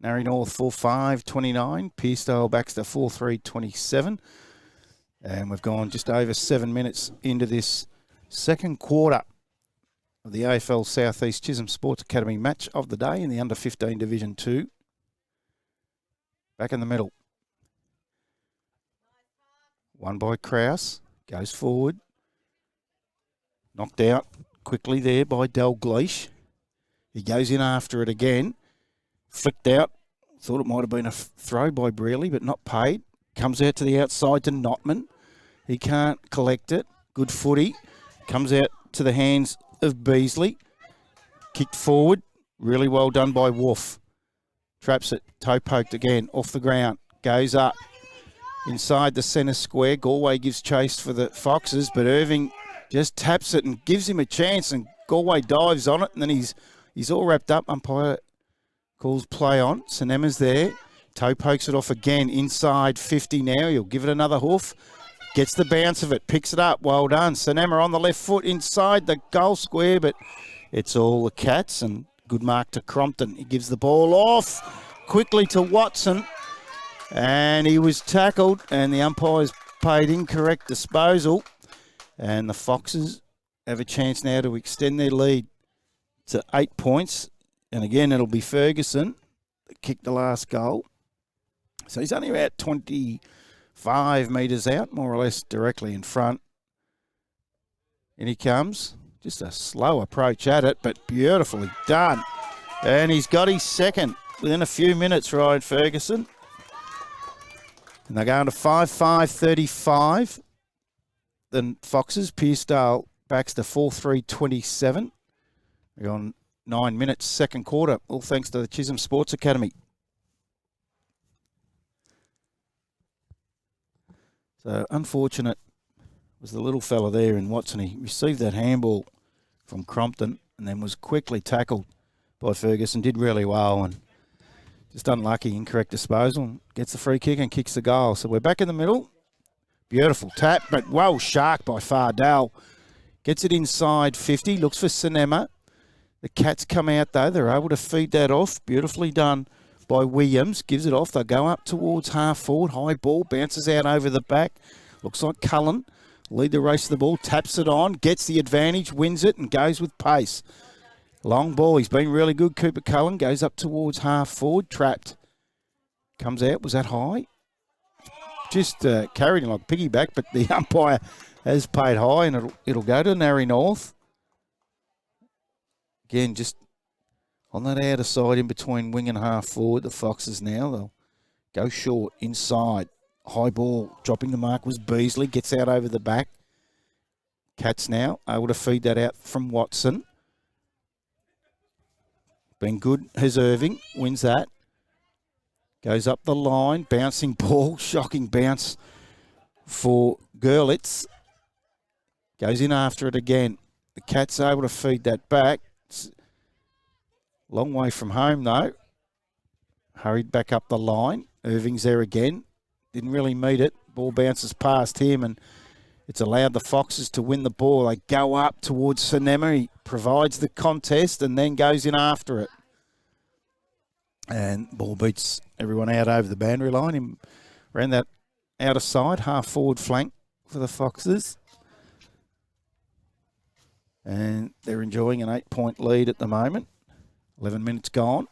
Narre North 4-5-29. Pearcedale Baxter 4-3-27. And we've gone just over 7 minutes into this second quarter of the AFL Southeast Chisholm Sports Academy match of the day in the under-15 Division 2. Back in the middle. Won by Kraus. Goes forward. Knocked out quickly there by Dalgleish. He goes in after it again. Flicked out. Thought it might have been a throw by Brearley, but not paid. Comes out to the outside to Notman. He can't collect it. Good footy. Comes out to the hands of Beasley. Kicked forward. Really well done by Wolf. Traps it. Toe poked again. Off the ground. Goes up. Inside the centre square. Galway gives chase for the Foxes, but Irving just taps it and gives him a chance, and Galway dives on it, and then he's all wrapped up. Umpire calls play on. Sinema's there. Toe pokes it off again. Inside 50 now. He'll give it another hoof. Gets the bounce of it. Picks it up. Well done. Sinema on the left foot inside the goal square, but it's all the Cats, and good mark to Crompton. He gives the ball off quickly to Watson, and he was tackled, and the umpires paid incorrect disposal, and the Foxes have a chance now to extend their lead to 8 points, and again it'll be Ferguson that kicked the last goal. So he's only about 25 metres out, more or less directly in front. And he comes. Just a slow approach at it, but beautifully done. And he's got his second within a few minutes, Ryan Ferguson. And they're going to 5-5-35. The Foxes, Pearcedale backs to 4-3-27. We're on 9 minutes, second quarter, all thanks to the Chisholm Sports Academy. So unfortunate was the little fella there in Watson. He received that handball from Crompton and then was quickly tackled by Ferguson. Did really well and just unlucky, incorrect disposal. Gets the free kick and kicks the goal. So we're back in the middle. Beautiful tap, but well sharked by Fardell. Gets it inside 50, looks for Cinema. The Cats come out though. They're able to feed that off. Beautifully done by Williams. Gives it off. They go up towards half forward. High ball. Bounces out over the back. Looks like Cullen. Lead the race to the ball. Taps it on. Gets the advantage. Wins it and goes with pace. Long ball. He's been really good. Cooper Cullen goes up towards half forward. Trapped. Comes out. Was that high? Just carried him like piggyback, but the umpire has paid high and it'll go to Narre North. Again, just on that outer side in between wing and half forward, the Foxes now, they'll go short inside. High ball, dropping the mark was Beasley, gets out over the back. Cats now able to feed that out from Watson. Been good, has Irving, wins that. Goes up the line, bouncing ball, shocking bounce for Gerlitz. Goes in after it again. The Cats able to feed that back. Long way from home, though. Hurried back up the line. Irving's there again. Didn't really meet it. Ball bounces past him, and it's allowed the Foxes to win the ball. They go up towards Cinema. He provides the contest and then goes in after it. And ball beats everyone out over the boundary line. Him around that outer side, half forward flank for the Foxes. And they're enjoying an 8-point lead at the moment. 11 minutes gone.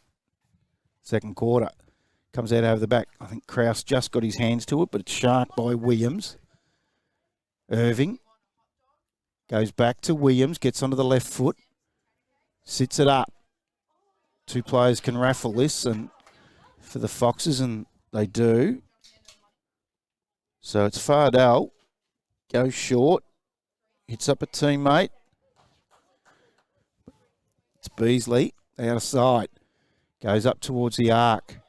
Second quarter. Comes out over the back. I think Krause just got his hands to it, but it's sharked by Williams. Irving goes back to Williams, gets onto the left foot, sits it up. Two players can raffle this and for the Foxes, and they do. So it's Fardell. Goes short. Hits up a teammate. It's Beasley. Out of sight. Goes up towards the arc.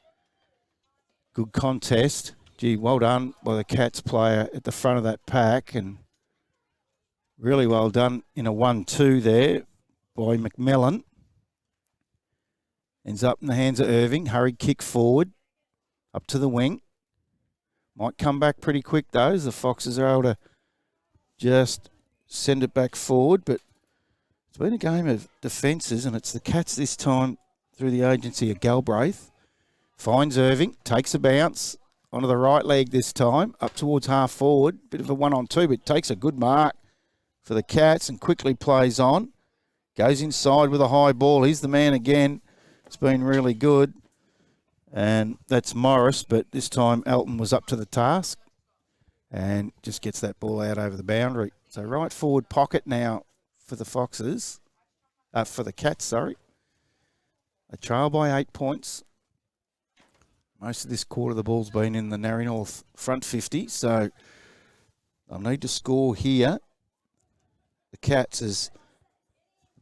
Good contest. Gee, well done by the Cats player at the front of that pack, and really well done in a 1-2 there by McMillan. Ends up in the hands of Irving. Hurried kick forward. Up to the wing. Might come back pretty quick though, as the Foxes are able to just send it back forward, but it's been a game of defences, and it's the Cats this time through the agency of Galbraith. Finds Irving, takes a bounce onto the right leg this time, up towards half forward. Bit of a 1-on-2, but takes a good mark for the Cats and quickly plays on. Goes inside with a high ball. He's the man again. It's been really good. And that's Morris, but this time Elton was up to the task and just gets that ball out over the boundary. So right forward pocket now for the Foxes, for the Cats, sorry. A trail by 8 points. Most of this quarter, the ball's been in the Narre North front 50, so they'll need to score here. The Cats is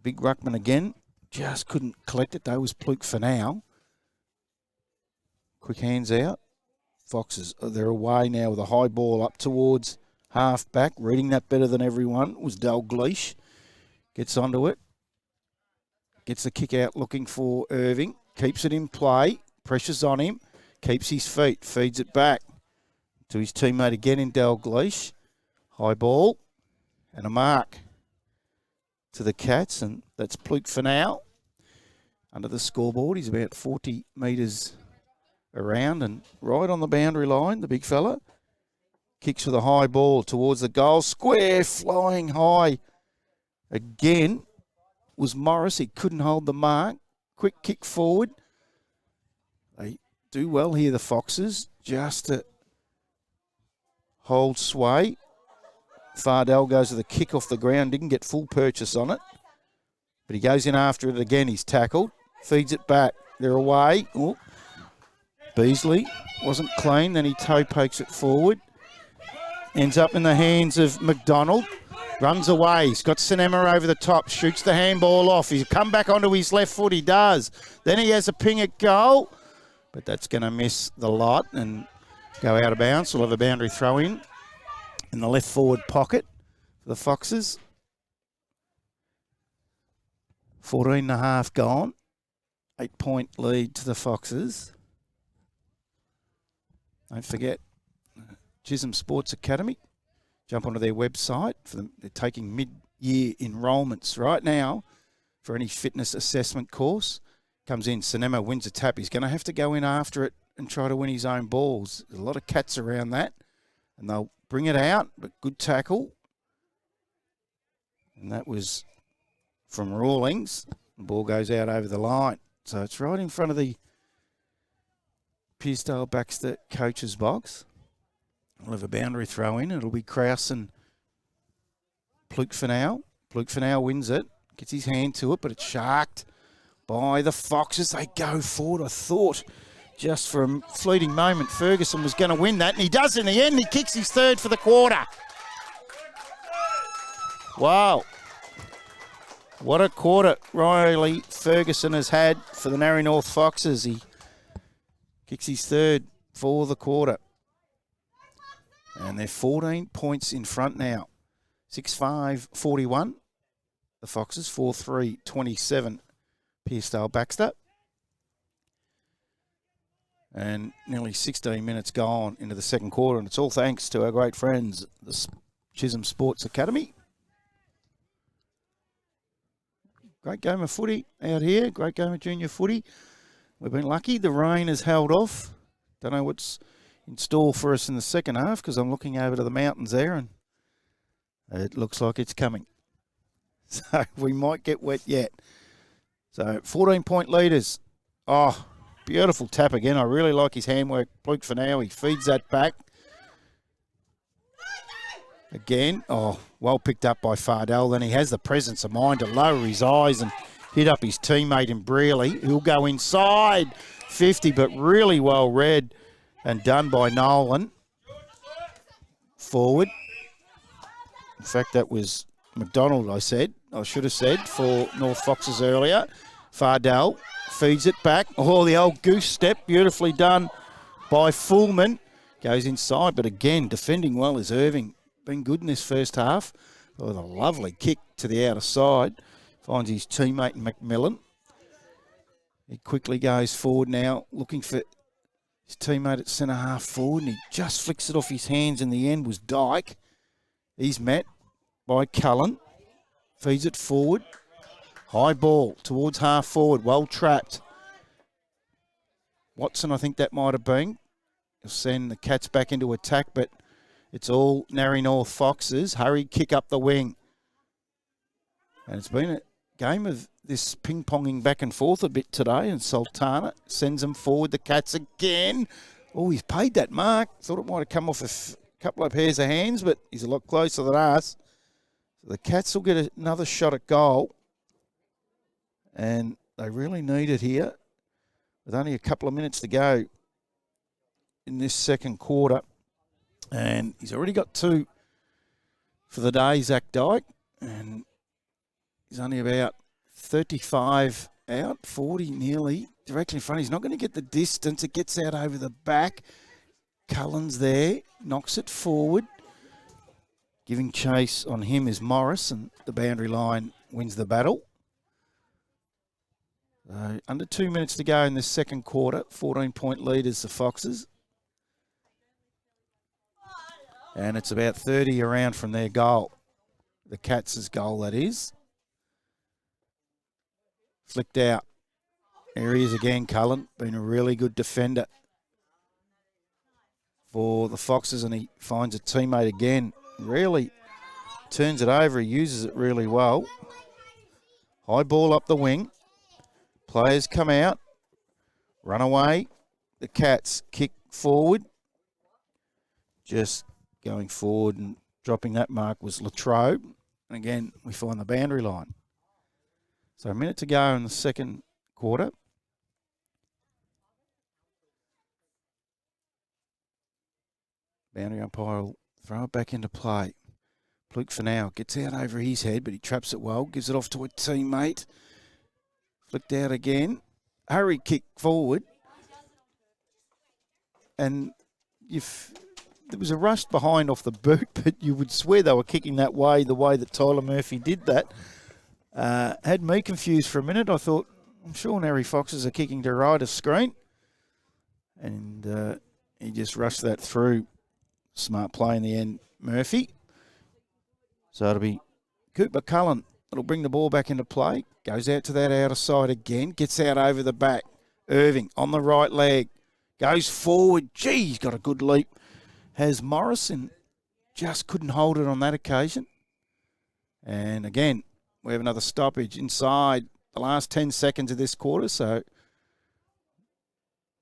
big ruckman again. Just couldn't collect it, though, was Pluke for now. Quick hands out. Foxes, they're away now with a high ball up towards half back. Reading that better than everyone was Dalgleish. Gets onto it. Gets the kick out looking for Irving. Keeps it in play. Pressures on him. Keeps his feet. Feeds it back to his teammate again in Dalgleish. High ball. And a mark to the Cats. And that's Pluke for now. Under the scoreboard. He's about 40 metres around and right on the boundary line, the big fella. Kicks with a high ball towards the goal. Square, flying high. Again was Morris. He couldn't hold the mark. Quick kick forward. They do well here, the Foxes, just to hold sway. Fardell goes to the kick off the ground. Didn't get full purchase on it. But he goes in after it again. He's tackled. Feeds it back. They're away. Ooh. Beasley wasn't clean, then he toe pokes it forward. Ends up in the hands of McDonald. Runs away. He's got Cinema over the top. Shoots the handball off. He's come back onto his left foot. He does. Then he has a ping at goal. But that's going to miss the lot and go out of bounds. We'll have a boundary throw in the left forward pocket for the Foxes. 14.5 gone. 8-point lead to the Foxes. Don't forget Chisholm Sports Academy. Jump onto their website. They're taking mid-year enrolments right now for any fitness assessment course. Comes in, Cinema wins a tap. He's going to have to go in after it and try to win his own balls. There's a lot of cats around that, and they'll bring it out, but good tackle. And that was from Rawlings. The ball goes out over the line. So it's right in front of the Pearcedale Baxter coach's box. We'll have a boundary throw in. It'll be Krause and Pluk-Finau. Pluk-Finau wins it. Gets his hand to it, but it's sharked by the Foxes. They go forward. I thought just for a fleeting moment Ferguson was going to win that, and he does in the end. He kicks his third for the quarter. Wow. What a quarter Riley Ferguson has had for the Narre North Foxes. He kicks his third for the quarter. And they're 14 points in front now. 6-5-41. The Foxes, 4-3-27. Pearcedale Baxter. And nearly 16 minutes gone into the second quarter. And it's all thanks to our great friends, the Chisholm Sports Academy. Great game of footy out here. Great game of junior footy. We've been lucky. The rain has held off. Don't know what's in store for us in the second half because I'm looking over to the mountains there and it looks like it's coming. So we might get wet yet. So 14-point leaders. Oh, beautiful tap again. I really like his handwork. Pluk-Finau, he feeds that back. Again, oh, well picked up by Fardell. Then he has the presence of mind to lower his eyes and hit up his teammate in Brearley. He'll go inside 50, but really well read and done by Nolan. Forward. In fact, that was McDonald, I should have said, for North Foxes earlier. Fardell feeds it back. Oh, the old goose step, beautifully done by Fullman. Goes inside, but again, defending well is Irving. Been good in this first half. With a lovely kick to the outer side. Finds his teammate McMillan. He quickly goes forward now, looking for his teammate at centre half forward, and he just flicks it off his hands. In the end was Dyke. He's met by Cullen. Feeds it forward. High ball towards half forward. Well trapped. Watson, I think that might have been. He'll send the Cats back into attack, but it's all Narre North Foxes. Hurry, kick up the wing. And it's been a game of this ping-ponging back and forth a bit today, and Sultana sends them forward. The Cats again. Oh, he's paid that mark. Thought it might have come off a couple of pairs of hands, but he's a lot closer than us. So the Cats will get another shot at goal. And they really need it here. With only a couple of minutes to go in this second quarter. And he's already got 2 for the day, Zach Dyke. And he's only about 35 out, 40 nearly, directly in front. He's not going to get the distance. It gets out over the back. Cullen's there, knocks it forward. Giving chase on him is Morris, and the boundary line wins the battle. Under 2 minutes to go in this second quarter. 14-point leaders, the Foxes. And it's about 30 around from their goal. The Cats' goal, that is. Flicked out. There he is again, Cullen. Been a really good defender for the Foxes, and he finds a teammate again. Really turns it over. He uses it really well. High ball up the wing. Players come out. Run away. The Cats kick forward. Just going forward and dropping that mark was Latrobe. And again, we find the boundary line. So a minute to go in the second quarter. Boundary umpire will throw it back into play. Fluke for now gets out over his head, but he traps it well. Gives it off to a teammate. Flicked out again. Hurry kick forward. And there was a rush behind off the boot, but you would swear they were kicking that way, the way that Tyler Murphy did that. Had me confused for a minute. I thought, I'm sure Narre Foxes are kicking to right of screen. And he just rushed that through. Smart play in the end, Murphy. So it'll be Cooper Cullen. It'll bring the ball back into play. Goes out to that outer side again. Gets out over the back. Irving on the right leg. Goes forward. Gee, he's got a good leap. Has Morrison. Just couldn't hold it on that occasion. And again, we have another stoppage inside the last 10 seconds of this quarter. So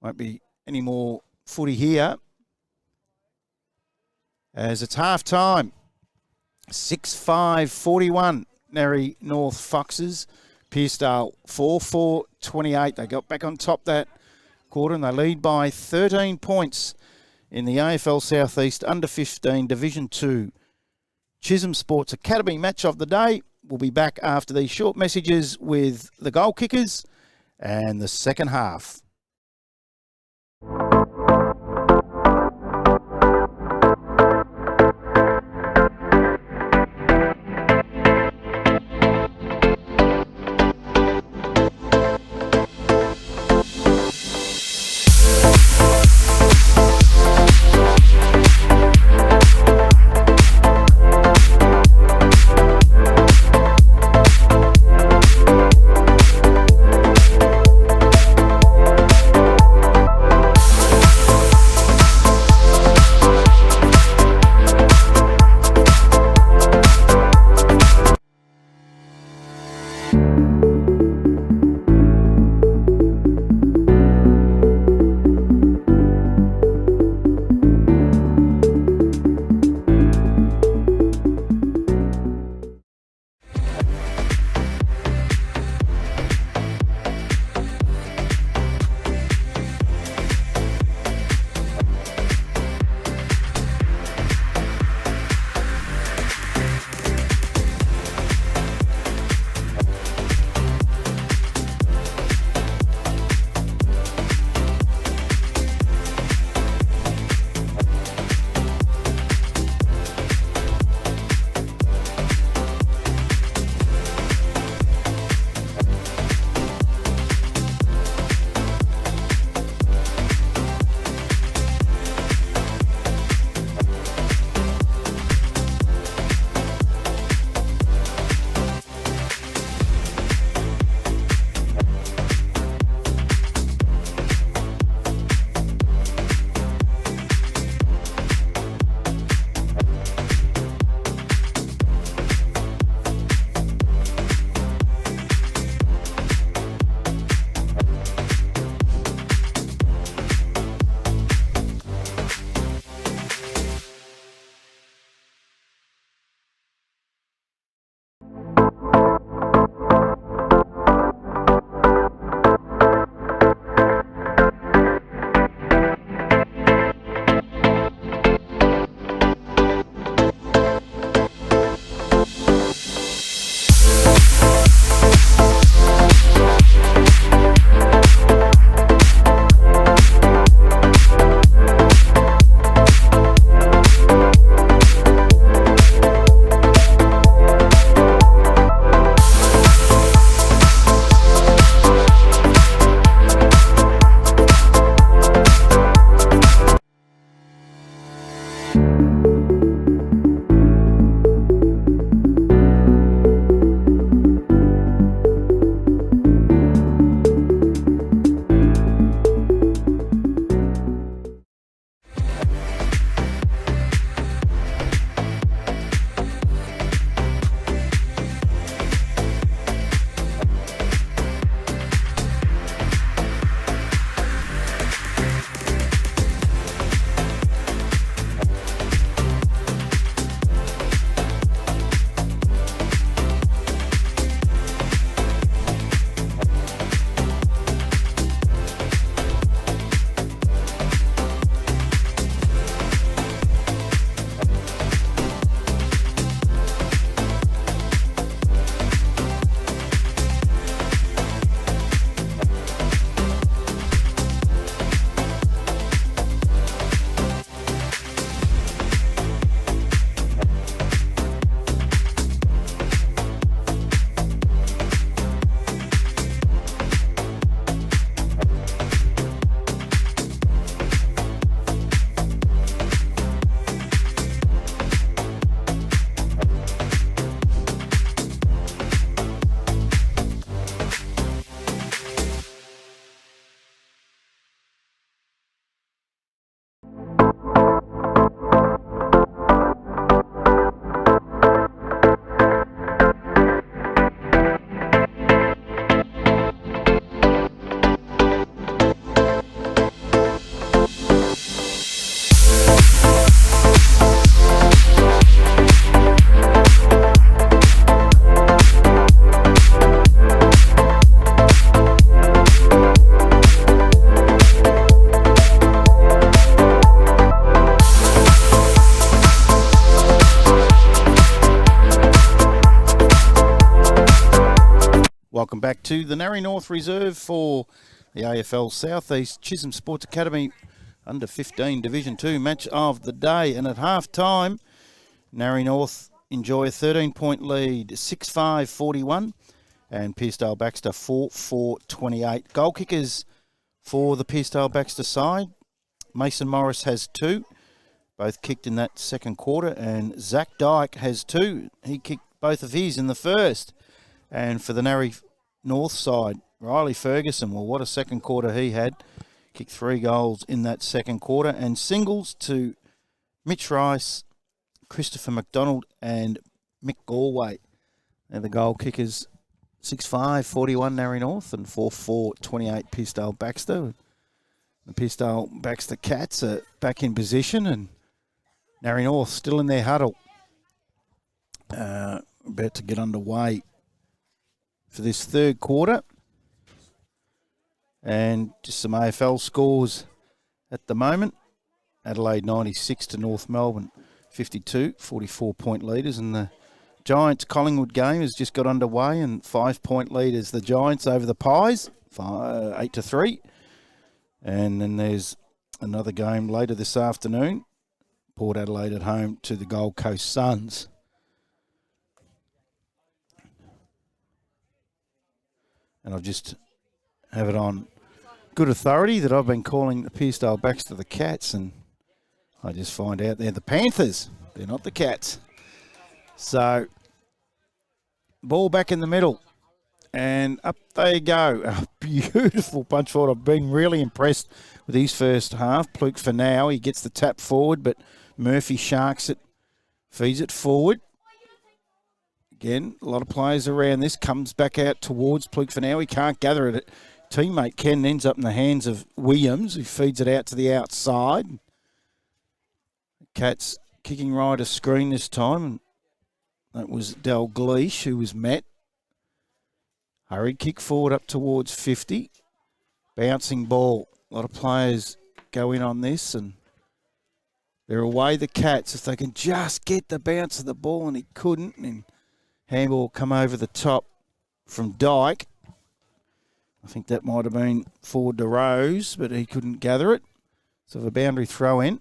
won't be any more footy here. As it's half time. 6-5-41, Narre North Foxes. Pearcedale 4-4-28. They got back on top that quarter and they lead by 13 points in the AFL Southeast Under-15 Division 2 Chisholm Sports Academy match of the day. We'll be back after these short messages with the goal kickers and the second half. Welcome back to the Narre North Reserve for the AFL South East Chisholm Sports Academy under 15 Division 2 match of the day. And at half time, Narre North enjoy a 13-point lead, 6-5-41, and Pearcedale Baxter 4-4-28. Goal kickers for the Pearcedale Baxter side. Mason Morris has 2, both kicked in that second quarter, and Zach Dyke has 2. He kicked both of his in the first. And for the Narre North side, Riley Ferguson, well, what a second quarter he had. Kicked 3 goals in that second quarter. And singles to Mitch Rice, Christopher McDonald, and Mick Galway. They're the goal kickers. 6-5-41 Narre North and 4-4-28 Pearcedale Baxter. The Pearcedale Baxter Cats are back in position, and Narre North still in their huddle. About to get underway for this third quarter. And just some AFL scores at the moment. Adelaide 96 to North Melbourne 52, 44-point leaders. And the Giants-Collingwood game has just got underway, and 5-point leaders. The Giants over the Pies, 8-3. And then there's another game later this afternoon. Port Adelaide at home to the Gold Coast Suns. And I'll just have it on good authority that I've been calling the Pearcedale Baxter the Cats, and I just find out they're the Panthers. They're not the Cats. So, ball back in the middle, and up they go. A beautiful punch forward. I've been really impressed with his first half. Pluke for now. He gets the tap forward, but Murphy sharks it, feeds it forward. Again, a lot of players around this. Comes back out towards Pluke for now. He can't gather it. Teammate Ken ends up in the hands of Williams, who feeds it out to the outside. Cats kicking right a screen this time. That was Dalgleish who was met. Hurried kick forward up towards 50. Bouncing ball. A lot of players go in on this, and they're away the Cats. If they can just get the bounce of the ball, and he couldn't. And handball come over the top from Dyke. I think that might have been forward to Rose, but he couldn't gather it. So a boundary throw in.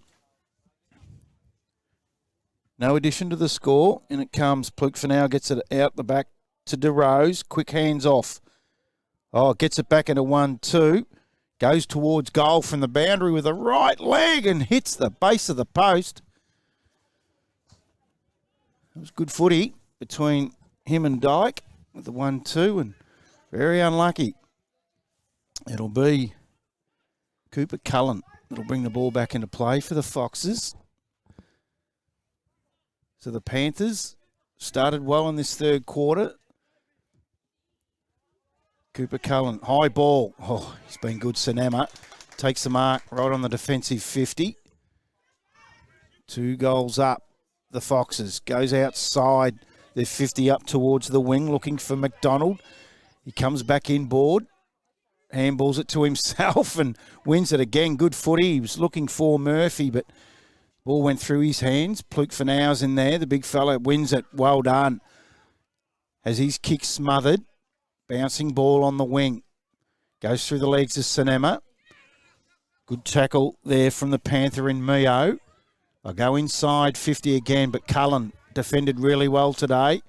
No addition to the score. In it comes. Pluke for now gets it out the back to DeRose. Quick hands off. Oh, gets it back into 1-2. Goes towards goal from the boundary with a right leg and hits the base of the post. It was good footy between him and Dyke with the 1-2, and very unlucky. It'll be Cooper Cullen that'll bring the ball back into play for the Foxes. So the Panthers started well in this third quarter. Cooper Cullen, high ball. Oh, he's been good. Sinema takes the mark right on the defensive 50. 2 goals up. The Foxes goes outside. They're 50 up towards the wing, looking for McDonald. He comes back inboard. Handballs it to himself and wins it again. Good footy. He was looking for Murphy, but ball went through his hands. Pluke for now's in there. The big fella wins it. Well done. Has his kick smothered. Bouncing ball on the wing. Goes through the legs of Sinema. Good tackle there from the Panther in Mio. I'll go inside 50 again, but Cullen defended really well today.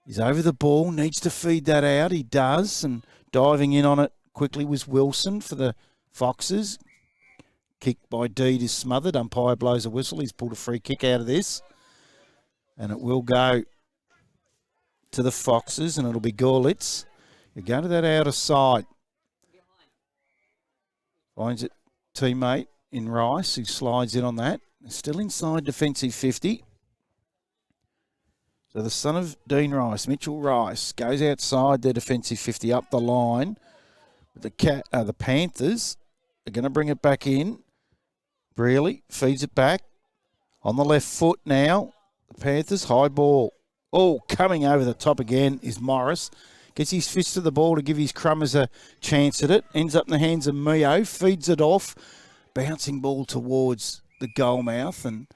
He's over the ball, needs to feed that out. He does, and diving in on it quickly was Wilson for the Foxes. Kick by Deed is smothered. Umpire blows a whistle. He's pulled a free kick out of this. And it will go to the Foxes, and it'll be Gorlitz. You go to that outer side. Finds it teammate in Rice, who slides in on that. Still inside defensive 50. So the son of Dean Rice, Mitchell Rice, goes outside their defensive 50 up the line. The Panthers are going to bring it back in. Brearley feeds it back. On the left foot now. The Panthers, high ball. Oh, coming over the top again is Morris. Gets his fist to the ball to give his Crummers a chance at it. Ends up in the hands of Mio. Feeds it off. Bouncing ball towards the goal mouth and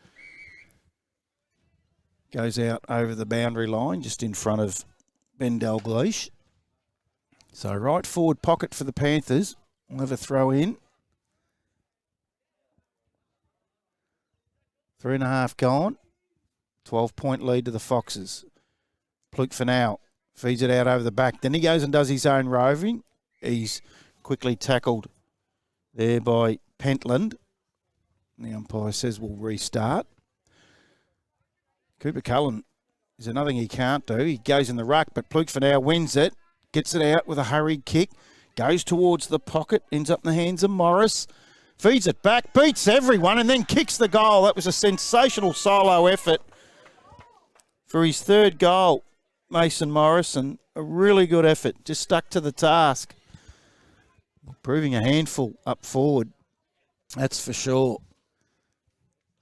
goes out over the boundary line just in front of Ben Dalgleish. So right forward pocket for the Panthers. We'll have a throw in. 3.5 gone. 12-point lead to the Foxes. Pluke for now. Feeds it out over the back. Then he goes and does his own roving. He's quickly tackled there by Pentland. The umpire says we'll restart. Cooper Cullen, is there nothing he can't do? He goes in the ruck, but Pluke for now wins it. Gets it out with a hurried kick. Goes towards the pocket. Ends up in the hands of Morris. Feeds it back. Beats everyone and then kicks the goal. That was a sensational solo effort for his third goal. Mason Morrison, a really good effort. Just stuck to the task. Proving a handful up forward. That's for sure.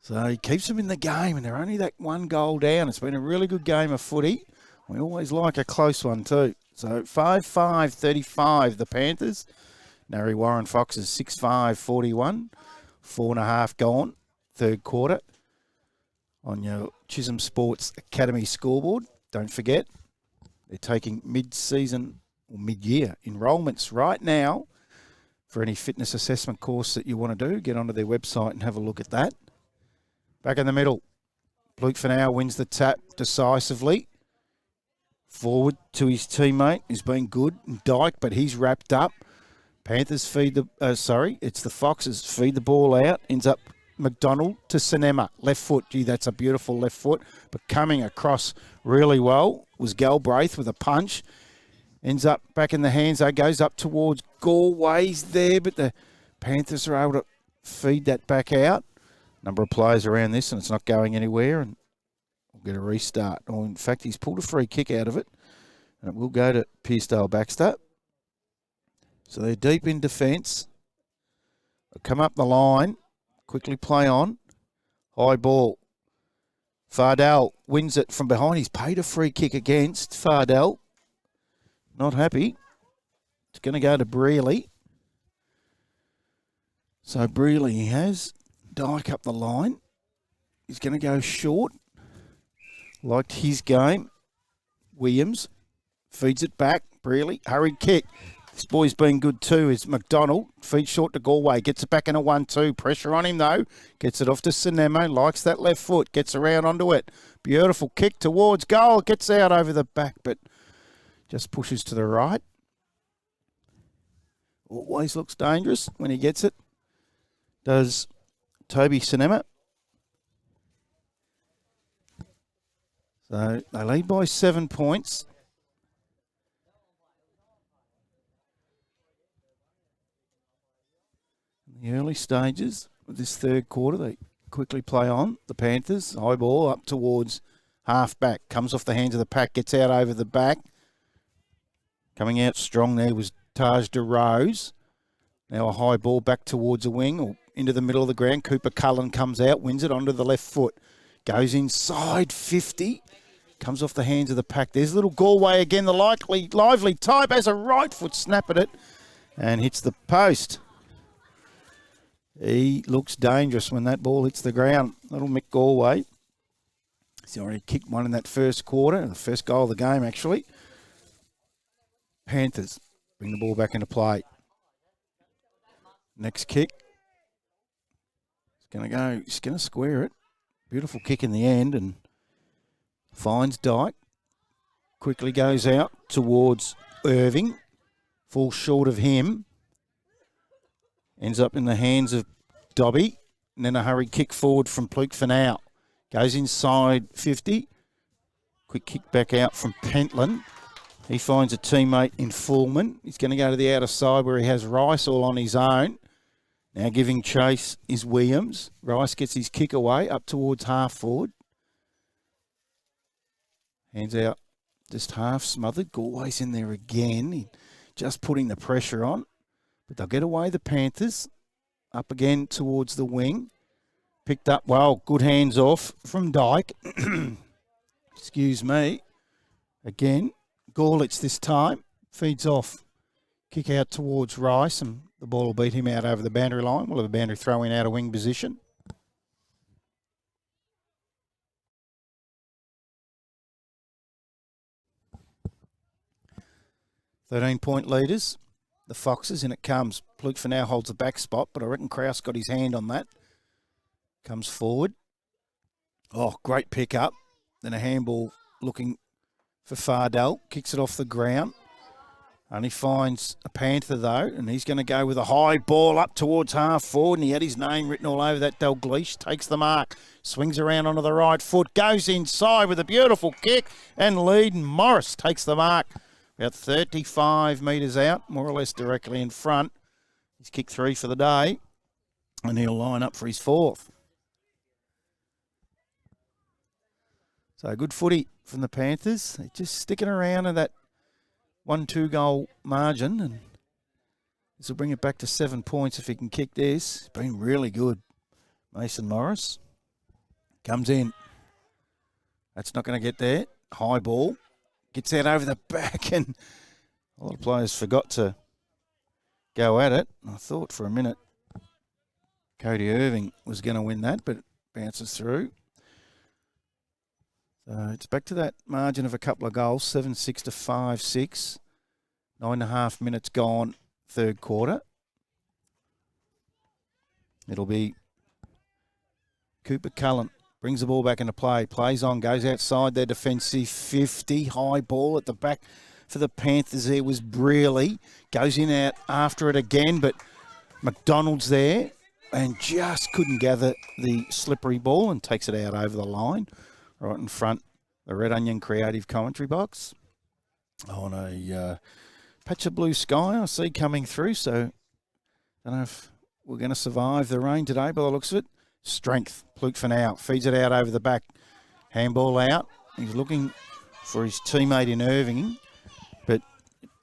So he keeps them in the game, and they're only that one goal down. It's been a really good game of footy. We always like a close one too. So 5-5-35, the Panthers. Narre Warren Foxes 6-5-41. 4.5 gone, third quarter. On your Chisholm Sports Academy scoreboard. Don't forget, they're taking mid-season or mid-year enrolments right now for any fitness assessment course that you want to do. Get onto their website and have a look at that. Back in the middle, Luke Finau wins the tap decisively. Forward to his teammate, who's been good, Dyke, but he's wrapped up. Panthers feed the, it's the Foxes feed the ball out. Ends up McDonald to Cinema. Left foot, gee, that's a beautiful left foot. But coming across really well was Galbraith with a punch. Ends up back in the hands, goes up towards Galway's there, but the Panthers are able to feed that back out. Number of players around this, and it's not going anywhere, and we'll get a restart. Or in fact, he's pulled a free kick out of it, and it will go to Pearcedale Baxter. So they're deep in defence. They'll come up the line, quickly play on. High ball. Fardell wins it from behind. He's paid a free kick against Fardell. Not happy. It's going to go to Brearley. So Brearley he has. Dyke up the line. He's going to go short. Liked his game. Williams feeds it back. Brearley, hurried kick. This boy's been good too. Is McDonald. Feeds short to Galway. Gets it back in a 1-2. Pressure on him though. Gets it off to Cinemo. Likes that left foot. Gets around onto it. Beautiful kick towards goal. Gets out over the back, but just pushes to the right. Always looks dangerous when he gets it. Does Toby Cinema. So they lead by 7 points. In the early stages of this third quarter, they quickly play on. The Panthers, high ball up towards half back. Comes off the hands of the pack, gets out over the back. Coming out strong there was Taj DeRose. Now a high ball back towards a wing or into the middle of the ground. Cooper Cullen comes out, wins it onto the left foot. Goes inside 50. Comes off the hands of the pack. There's little Galway again. The lively type has a right foot snap at it and hits the post. He looks dangerous when that ball hits the ground. Little Mick Galway. He's already kicked one in that first quarter. The first goal of the game, actually. Panthers bring the ball back into play. Next kick. He's going to square it. Beautiful kick in the end and finds Dyke. Quickly goes out towards Irving. Falls short of him. Ends up in the hands of Dobby. And then a hurried kick forward from Pluke for now. Goes inside 50. Quick kick back out from Pentland. He finds a teammate in Fullman. He's going to go to the outer side where he has Rice all on his own. Now giving chase is Williams. Rice gets his kick away up towards half forward. Hands out, just half smothered. Galway's in there again. Just putting the pressure on. But they'll get away the Panthers. Up again towards the wing. Picked up well. Good hands off from Dyke. Excuse me. Again, Gorlitz this time. Feeds off. Kick out towards Rice and the ball will beat him out over the boundary line. We'll have a boundary throw in out of wing position. 13-point leaders. The Foxes, in it comes. Pluke for now holds the back spot, but I reckon Kraus got his hand on that. Comes forward. Oh, great pick up. Then a handball looking for Fardell. Kicks it off the ground. Only finds a Panther, though, and he's going to go with a high ball up towards half forward, and he had his name written all over that. Dalgleish takes the mark, swings around onto the right foot, goes inside with a beautiful kick, and lead, and Morris takes the mark. About 35 metres out, more or less directly in front. He's kicked 3 for the day, and he'll line up for his 4th. So good footy from the Panthers. They're just sticking around in that 1-2 goal margin, and this will bring it back to 7 points if he can kick this. It's been really good. Mason Morris comes in. That's not going to get there. High ball. Gets out over the back, and a lot of players forgot to go at it. I thought for a minute Cody Irving was going to win that, but it bounces through. So it's back to that margin of a couple of goals, 7-6 to 5-6. 9.5 minutes gone, third quarter. It'll be Cooper Cullen. Brings the ball back into play. Plays on, goes outside their defensive 50. High ball at the back for the Panthers there was Brearley. Goes in out after it again, but McDonald's there and just couldn't gather the slippery ball and takes it out over the line. Right in front, the Red Onion Creative Commentary box. On a patch of blue sky I see coming through, so I don't know if we're going to survive the rain today by the looks of it. Strength, Pluke for now, feeds it out over the back. Handball out. He's looking for his teammate in Irving, but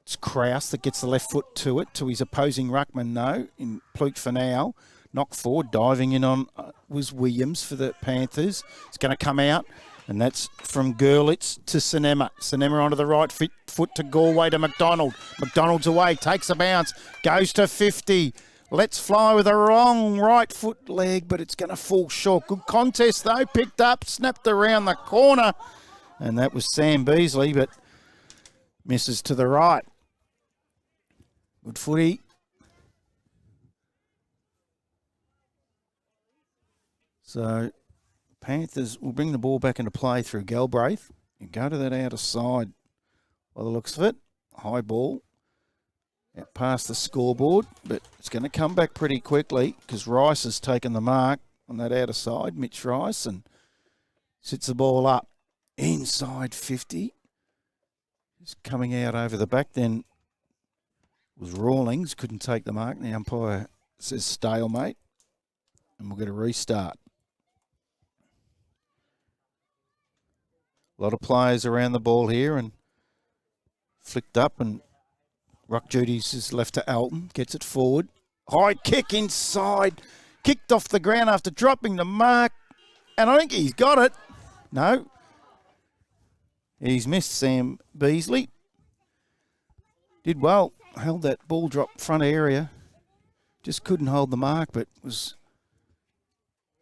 it's Kraus that gets the left foot to it, to his opposing ruckman, no, in Pluke for now. Knock forward, diving in on was Williams for the Panthers. It's going to come out, and that's from Gurlitz to Sinema. Sinema onto the right foot to Galway to McDonald. McDonald's away, takes a bounce, goes to 50. Let's fly with a wrong right foot leg, but it's going to fall short. Good contest, though. Picked up, snapped around the corner. And that was Sam Beasley, but misses to the right. Good footy. So Panthers will bring the ball back into play through Galbraith and go to that outer side by the looks of it. High ball. Out past the scoreboard, but it's going to come back pretty quickly because Rice has taken the mark on that outer side, Mitch Rice, and sits the ball up inside 50. Just coming out over the back then was Rawlings, couldn't take the mark. The umpire says stalemate, and we'll get a restart. A lot of players around the ball here and flicked up, and Ruck duties is left to Elton. Gets it forward. High kick inside. Kicked off the ground after dropping the mark. And I think he's got it. No. He's missed Sam Beasley. Did well. Held that ball drop front area. Just couldn't hold the mark, but was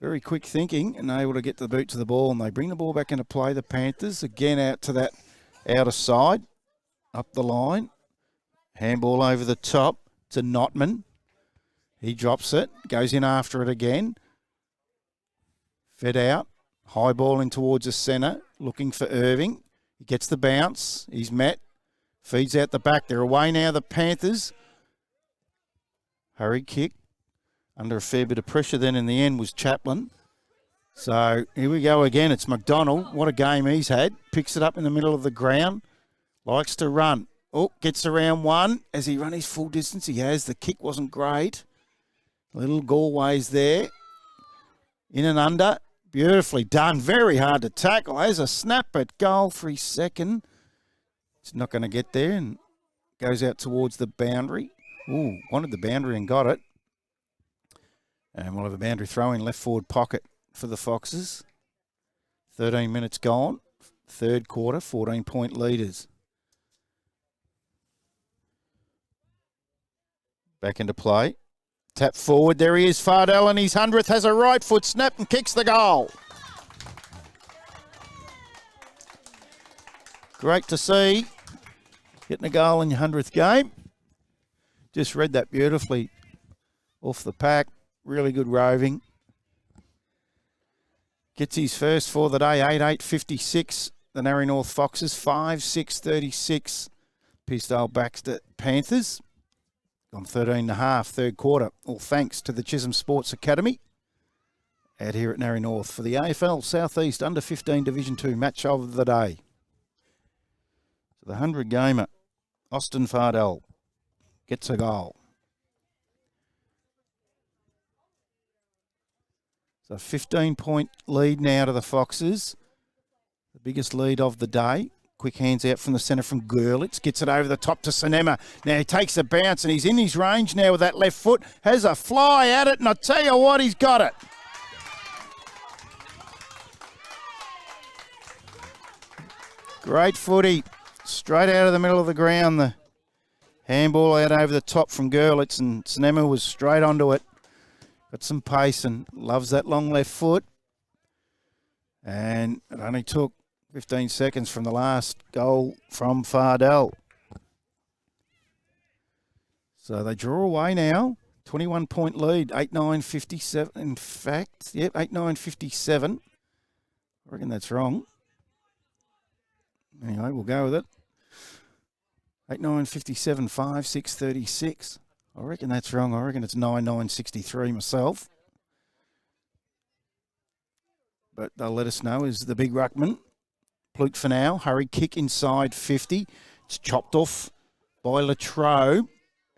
very quick thinking and able to get the boot to the ball. And they bring the ball back into play. The Panthers again out to that outer side. Up the line. Handball over the top to Notman. He drops it, goes in after it again. Fed out. High ball in towards the centre, looking for Irving. He gets the bounce. He's met. Feeds out the back. They're away now, the Panthers. Hurry kick. Under a fair bit of pressure then in the end was Chaplin. So here we go again. It's McDonald. What a game he's had. Picks it up in the middle of the ground. Likes to run. Oh, gets around one. Has he run his full distance? He has. The kick wasn't great. Little Galway's there. In and under. Beautifully done. Very hard to tackle. Has a snap at goal for his second. It's not going to get there and goes out towards the boundary. Ooh, wanted the boundary and got it. And we'll have a boundary throw in left forward pocket for the Foxes. 13 minutes gone. Third quarter, 14-point leaders. Back into play. Tap forward. There he is, Fardell, and his 100th has a right foot snap and kicks the goal. Great to see. Getting a goal in your 100th game. Just read that beautifully off the pack. Really good roving. Gets his first for the day, 8.8.56. The Narre North Foxes, 5.6.36. Pearcedale baxt Panthers. Gone 13.5, third quarter. All thanks to the Chisholm Sports Academy out here at Narre North for the AFL Southeast Under 15 Division 2 match of the day. So the 100 gamer, Austin Fardell, gets a goal. So 15-point lead now to the Foxes. The biggest lead of the day. Quick hands out from the centre from Gurlitz. Gets it over the top to Sinema. Now he takes a bounce and he's in his range now with that left foot. Has a fly at it, and I tell you what, he's got it. Great footy. Straight out of the middle of the ground. The handball out over the top from Gurlitz, and Sinema was straight onto it. Got some pace and loves that long left foot. And it only took 15 seconds from the last goal from Fardell. So they draw away now. 21-point lead, 8.9.57. In fact, yep, 8.9.57. I reckon that's wrong. Anyway, we'll go with it. 8.9.57, 5.6.36. I reckon that's wrong. I reckon it's 9.9.63 myself. But they'll let us know is the big ruckman. Pluke for now. Hurry kick inside 50. It's chopped off by Latrobe.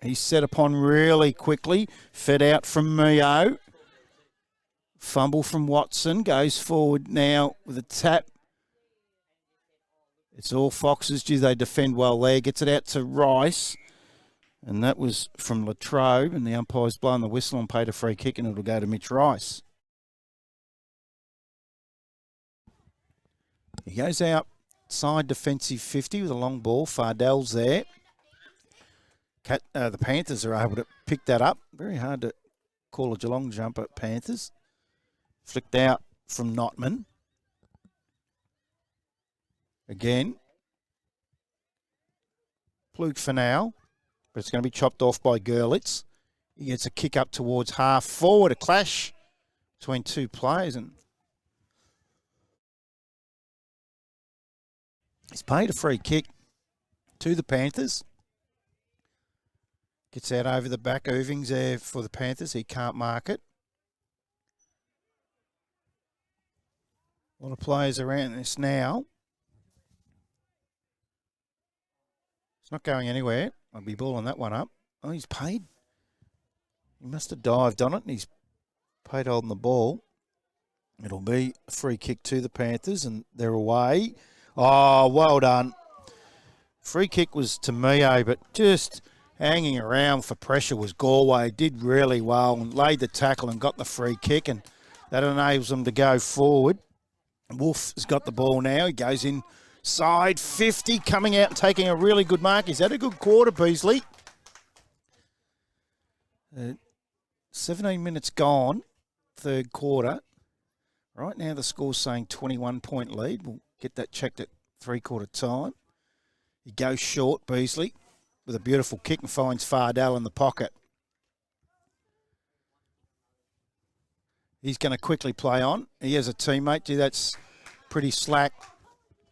He's set upon really quickly. Fed out from Mio. Fumble from Watson. Goes forward now with a tap. It's all Foxes. Gee, they defend well there. Gets it out to Rice. And that was from Latrobe. And the umpire's blown the whistle and paid a free kick, and it'll go to Mitch Rice. He goes outside defensive 50 with a long ball. Fardell's there. The Panthers are able to pick that up. Very hard to call a Geelong jumper, Panthers. Flicked out from Notman. Again. Pluke for now. But it's going to be chopped off by Gurlitz. He gets a kick up towards half forward. A clash between two players, and he's paid a free kick to the Panthers. Gets out over the back. Irving's there for the Panthers. He can't mark it. A lot of players around this now. It's not going anywhere. I'll be balling that one up. Oh, he's paid. He must have dived on it, and he's paid holding the ball. It'll be a free kick to the Panthers, and they're away. Oh, well done. Free kick was to Mio, but just hanging around for pressure was Galway. Did really well and laid the tackle and got the free kick, and that enables them to go forward. Wolf has got the ball now. He goes inside 50, coming out and taking a really good mark. He's had a good quarter, Beasley. 17 minutes gone, third quarter. Right now the score's saying 21-point lead. We'll get that checked at three-quarter time. He goes short, Beasley, with a beautiful kick and finds Fardell in the pocket. He's going to quickly play on. He has a teammate. Gee, that's pretty slack.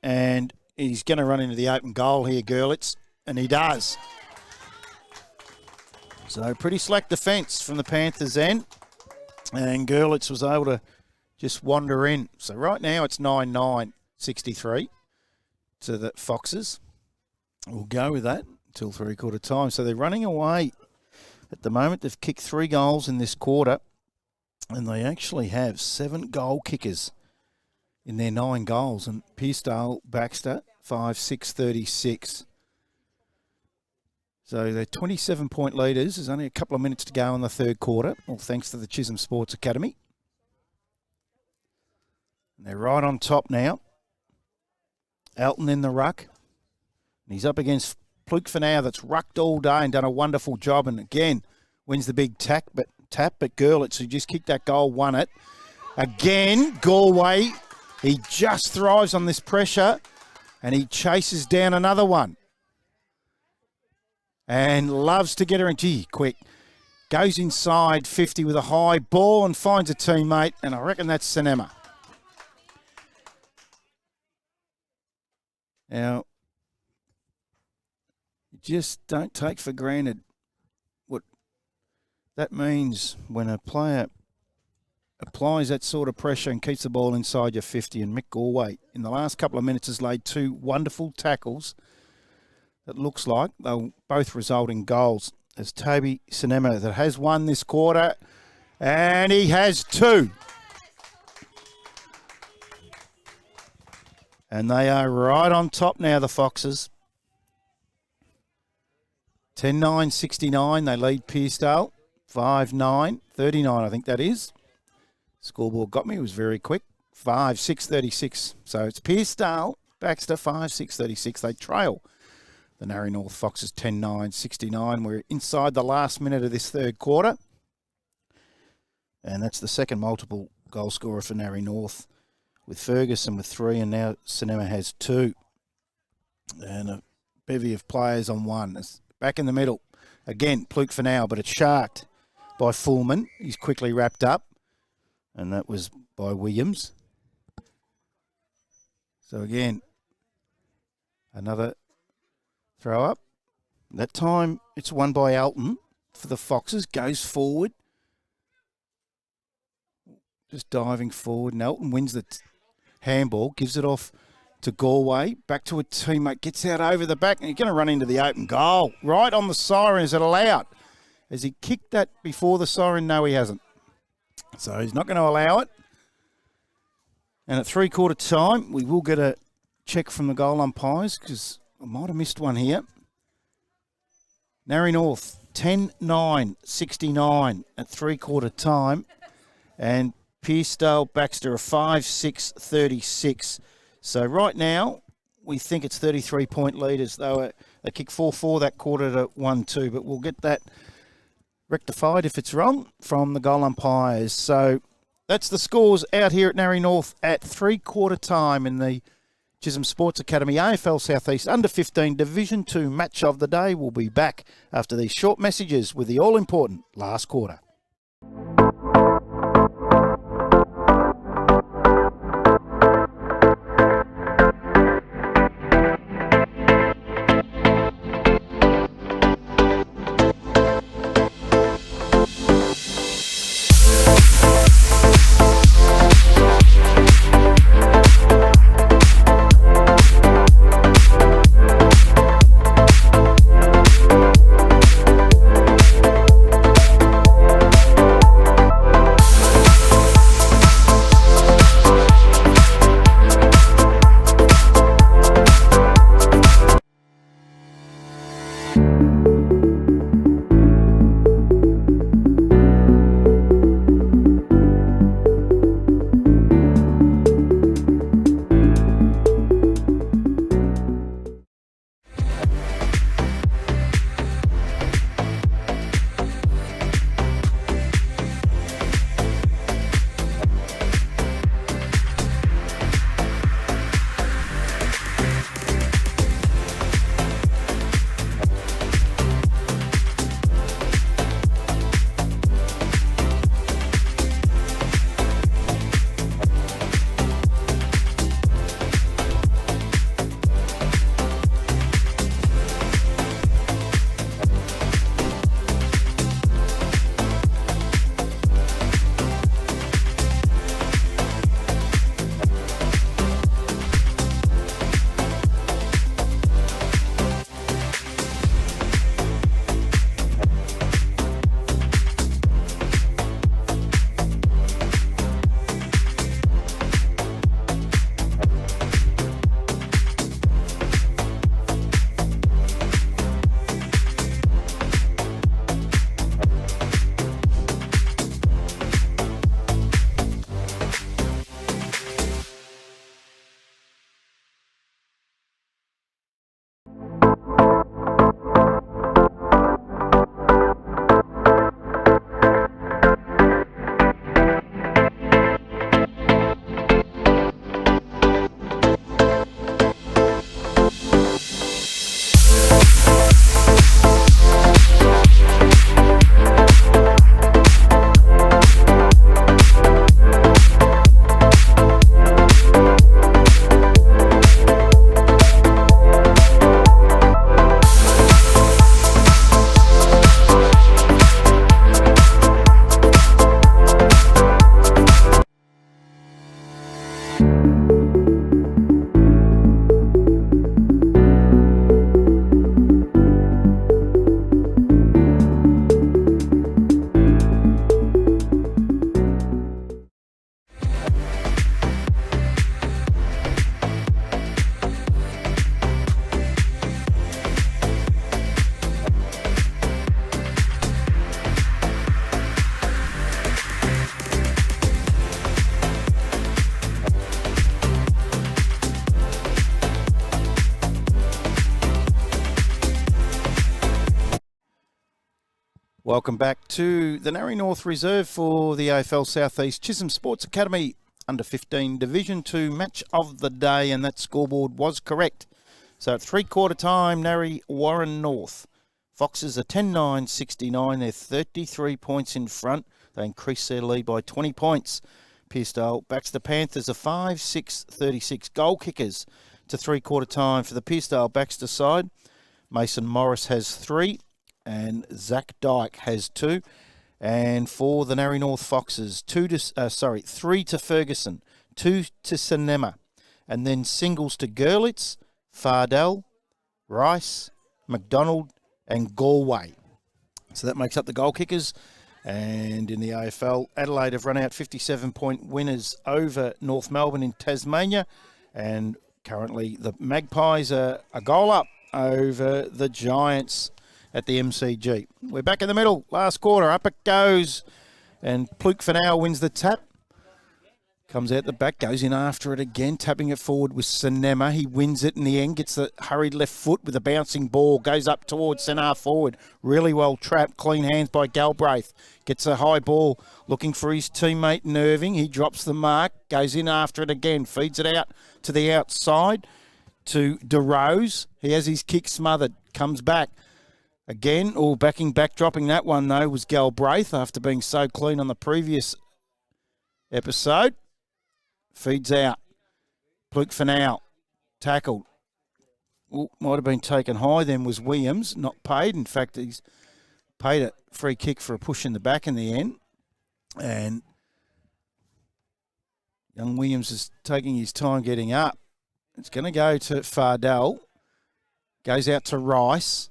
And he's going to run into the open goal here, Gurlitz. And he does. So pretty slack defence from the Panthers end. And Gurlitz was able to just wander in. So right now it's 9-9-63 to the Foxes. We'll go with that until three-quarter time. So they're running away at the moment. They've kicked 3 goals in this quarter. And they actually have 7 goal kickers in their 9 goals. And Pearcedale, Baxter, 5-6-36. So they're 27-point leaders. There's only a couple of minutes to go in the third quarter, all thanks to the Chisholm Sports Academy. And they're right on top now. Elton in the ruck. And he's up against Pluke for now, that's rucked all day and done a wonderful job. And again, wins the big tap, but Gurlitz, who just kicked that goal, won it. Again, Galway, he just thrives on this pressure, and he chases down another one. and loves to get her in. Gee, quick. Goes inside 50 with a high ball and finds a teammate, and I reckon that's Cinema. Now, you just don't take for granted what that means when a player applies that sort of pressure and keeps the ball inside your 50. And Mick Galway, in the last couple of minutes, has laid 2 wonderful tackles that looks like they'll both result in goals. As Toby Cinema that has won this quarter, and he has 2. And they are right on top now, the Foxes. 10-9-69, they lead Pearcedale. 5-9-39, I think that is. Scoreboard got me, it was very quick. 5-6-36. So it's Pearcedale, Baxter, 5-6-36. They trail the Narre North Foxes 10-9-69. We're inside the last minute of this third quarter. And that's the second multiple goal scorer for Narre North, with Ferguson with 3, and now Cinema has 2. And a bevy of players on 1. It's back in the middle. Again, Pluke for now, but it's sharked by Fullman. He's quickly wrapped up. And that was by Williams. So again, another throw up. That time it's won by Alton for the Foxes. Goes forward. Just diving forward. And Alton wins the handball. Gives it off to Galway. Back to a teammate. Gets out over the back. And he's going to run into the open goal. Right on the siren. Is it allowed? Has he kicked that before the siren? No, he hasn't. So he's not going to allow it. And at 3/4 time, we will get a check from the goal umpires, because I might have missed one here. Narre North, 10-9-69 at 3/4 time. And Pearcedale Baxter, a 5-6-36. So right now, we think it's 33-point leaders. They kicked 4-4 that quarter to 1-2, but we'll get that rectified if it's wrong from the goal umpires. So that's the scores out here at Narre North at 3/4 time in the Chisholm Sports Academy AFL Southeast Under-15 Division 2 match of the day. We'll be back after these short messages with the all-important last quarter. Welcome back to the Narre North Reserve for the AFL Southeast Chisholm Sports Academy Under 15 Division 2 match of the day, and that scoreboard was correct. So at three-quarter time, Narre Warren North. Foxes are 10-9-69. They're 33 points in front. They increase their lead by 20 points. Pearcedale backs the Panthers are 5-6-36. Goal kickers to three-quarter time for the Pearcedale Baxter side. Mason Morris has 3 and Zach Dyke has 2. And for the Narre North Foxes, 3 to Ferguson, 2 to Cinema, and then singles to Gurlitz, Fardell, Rice, McDonald, and Galway. So that makes up the goal kickers. And in the AFL, Adelaide have run out 57-point winners over North Melbourne in Tasmania. And currently the Magpies are a goal up over the Giants at the MCG. We're back in the middle. Last quarter, up it goes. And Pluke Fanau wins the tap. Comes out the back, goes in after it again, tapping it forward with Cinema. He wins it in the end, gets the hurried left foot with a bouncing ball, goes up towards centre forward. Really well trapped, clean hands by Galbraith. Gets a high ball, looking for his teammate Nerving. He drops the mark, goes in after it again, feeds it out to the outside to DeRose. He has his kick smothered, comes back. Again, dropping that one though was Galbraith after being so clean on the previous episode. Feeds out. Pluke Fanau. Tackled. Might have been taken high then was Williams. Not paid. In fact, he's paid a free kick for a push in the back in the end. And young Williams is taking his time getting up. It's going to go to Fardell. Goes out to Rice.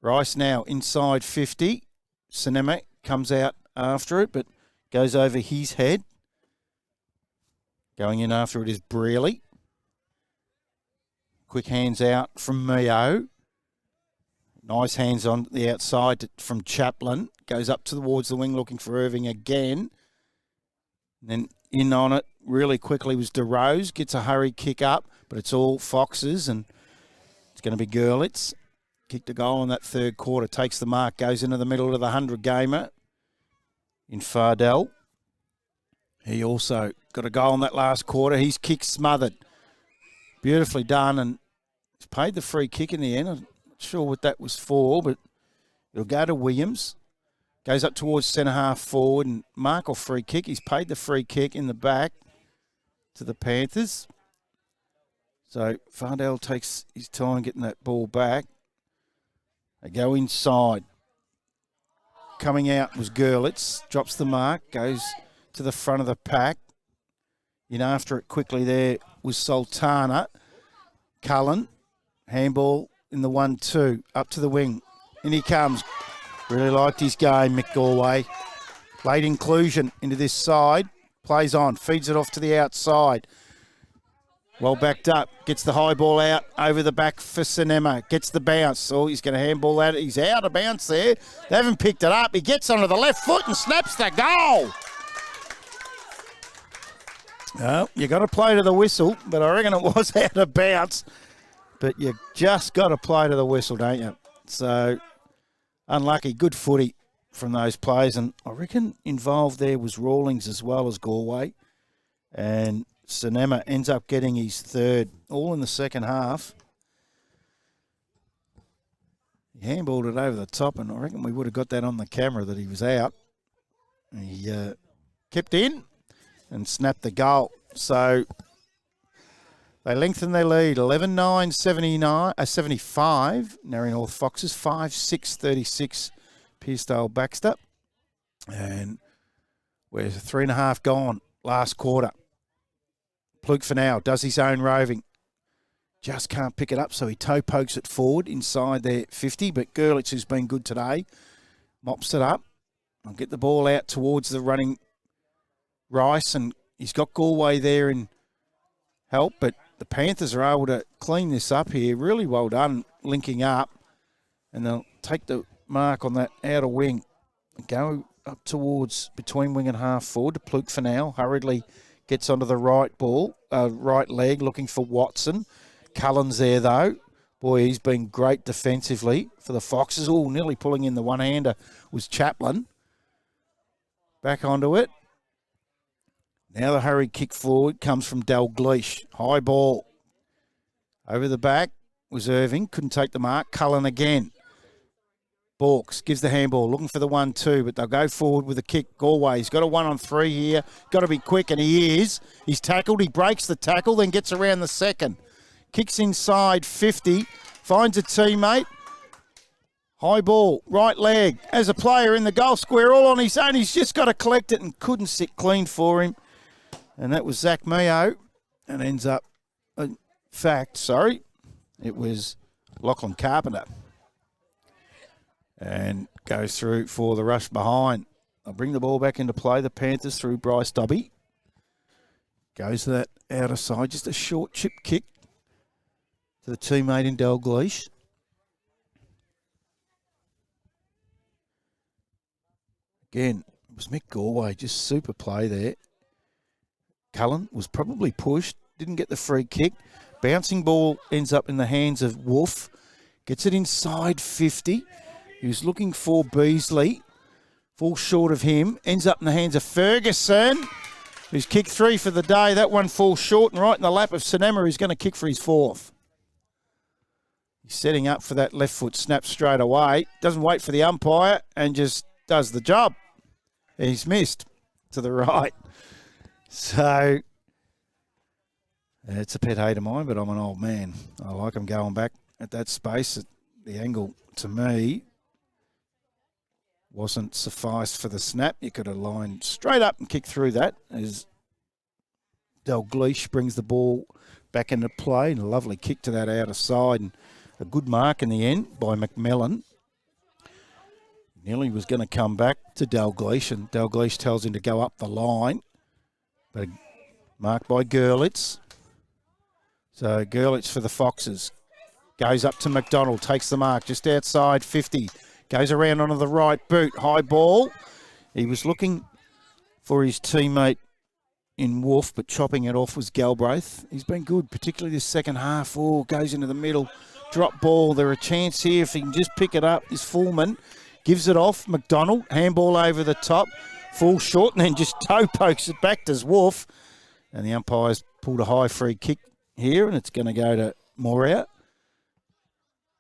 Rice now inside 50. Cinema comes out after it, but goes over his head. Going in after it is Brearley. Quick hands out from Mio. Nice hands on the outside from Chaplin. Goes up towards the wing looking for Irving again. And then in on it really quickly was DeRose. Gets a hurry kick up, but it's all Foxes and it's going to be Gurlitz. Kicked a goal in that third quarter. Takes the mark. Goes into the middle of the 100-gamer in Fardell. He also got a goal in that last quarter. He's kick smothered. Beautifully done, and he's paid the free kick in the end. I'm not sure what that was for, but it'll go to Williams. Goes up towards centre-half forward and mark off free kick. He's paid the free kick in the back to the Panthers. So Fardell takes his time getting that ball back. They go inside. Coming out was Gurlitz. Drops the mark. Goes to the front of the pack. In after it quickly there was Sultana. Cullen. Handball in the 1-2. Up to the wing. In he comes. Really liked his game, Mick Galway. Late inclusion into this side. Plays on. Feeds it off to the outside. Well backed up. Gets the high ball out over the back for Cinema. Gets the bounce. Oh, he's going to handball that. He's out of bounce there. They haven't picked it up. He gets onto the left foot and snaps the goal. Well, you got to play to the whistle, but I reckon it was out of bounds. But you just got to play to the whistle, don't you? So, unlucky. Good footy from those players. And I reckon involved there was Rawlings as well as Galway. And Cinema ends up getting his third, all in the second half. He handballed it over the top, and I reckon we would have got that on the camera that he was out. He kept in and snapped the goal. So they lengthen their lead, 11-9-75. Narre North Foxes, 5-6-36. Pearcedale Baxter. And we're 3.5 gone, last quarter. Pluke Fanau does his own roving. Just can't pick it up, so he toe pokes it forward inside their 50. But Gurlitz, who's been good today, mops it up. I'll get the ball out towards the running Rice, and he's got Galway there in help, but the Panthers are able to clean this up here. Really well done, linking up, and they'll take the mark on that outer wing and go up towards between wing and half forward to Pluke Fanau. Hurriedly gets onto the right leg, looking for Watson. Cullen's there, though. Boy, he's been great defensively for the Foxes. Oh, nearly pulling in the one-hander was Chaplin. Back onto it. Now the hurried kick forward comes from Dalgleish. High ball. Over the back was Irving. Couldn't take the mark. Cullen again. Borks gives the handball, looking for the 1-2, but they'll go forward with a kick. Galway, he's got a 1-on-3 here. Got to be quick, and he is. He's tackled. He breaks the tackle, then gets around the second. Kicks inside 50. Finds a teammate. High ball, right leg. As a player in the goal square, all on his own. He's just got to collect it and couldn't sit clean for him. And that was Zach Mayo. And ends up, in fact, it was Lachlan Carpenter. And goes through for the rush behind. I'll bring the ball back into play. The Panthers through Bryce Dobby. Goes to that outer side. Just a short chip kick to the teammate in Dalgleish. Again, it was Mick Galway. Just super play there. Cullen was probably pushed. Didn't get the free kick. Bouncing ball ends up in the hands of Wolf. Gets it inside 50. He was looking for Beasley. Falls short of him. Ends up in the hands of Ferguson, who's kicked 3 for the day. That one falls short and right in the lap of Sinema, who's going to kick for his 4th. He's setting up for that left foot snap straight away. Doesn't wait for the umpire and just does the job. He's missed to the right. So it's a pet hate of mine, but I'm an old man. I like him going back at that space. The angle, to me, wasn't sufficed for the snap. You could have lined straight up and kicked through that as Dalgleish brings the ball back into play. And a lovely kick to that outer side and a good mark in the end by McMillan. Nearly was going to come back to Dalgleish, and Dalgleish tells him to go up the line. But marked by Gerlitz. So Gerlitz for the Foxes. Goes up to McDonald, takes the mark just outside 50. Goes around onto the right boot. High ball. He was looking for his teammate in Wolf, but chopping it off was Galbraith. He's been good, particularly this second half. Oh, goes into the middle. Drop ball. There a chance here if he can just pick it up. Is Fullman. Gives it off. McDonald. Handball over the top. Falls short and then just toe pokes it back to Wolf. And the umpire's pulled a high free kick here, and it's going to go to Moria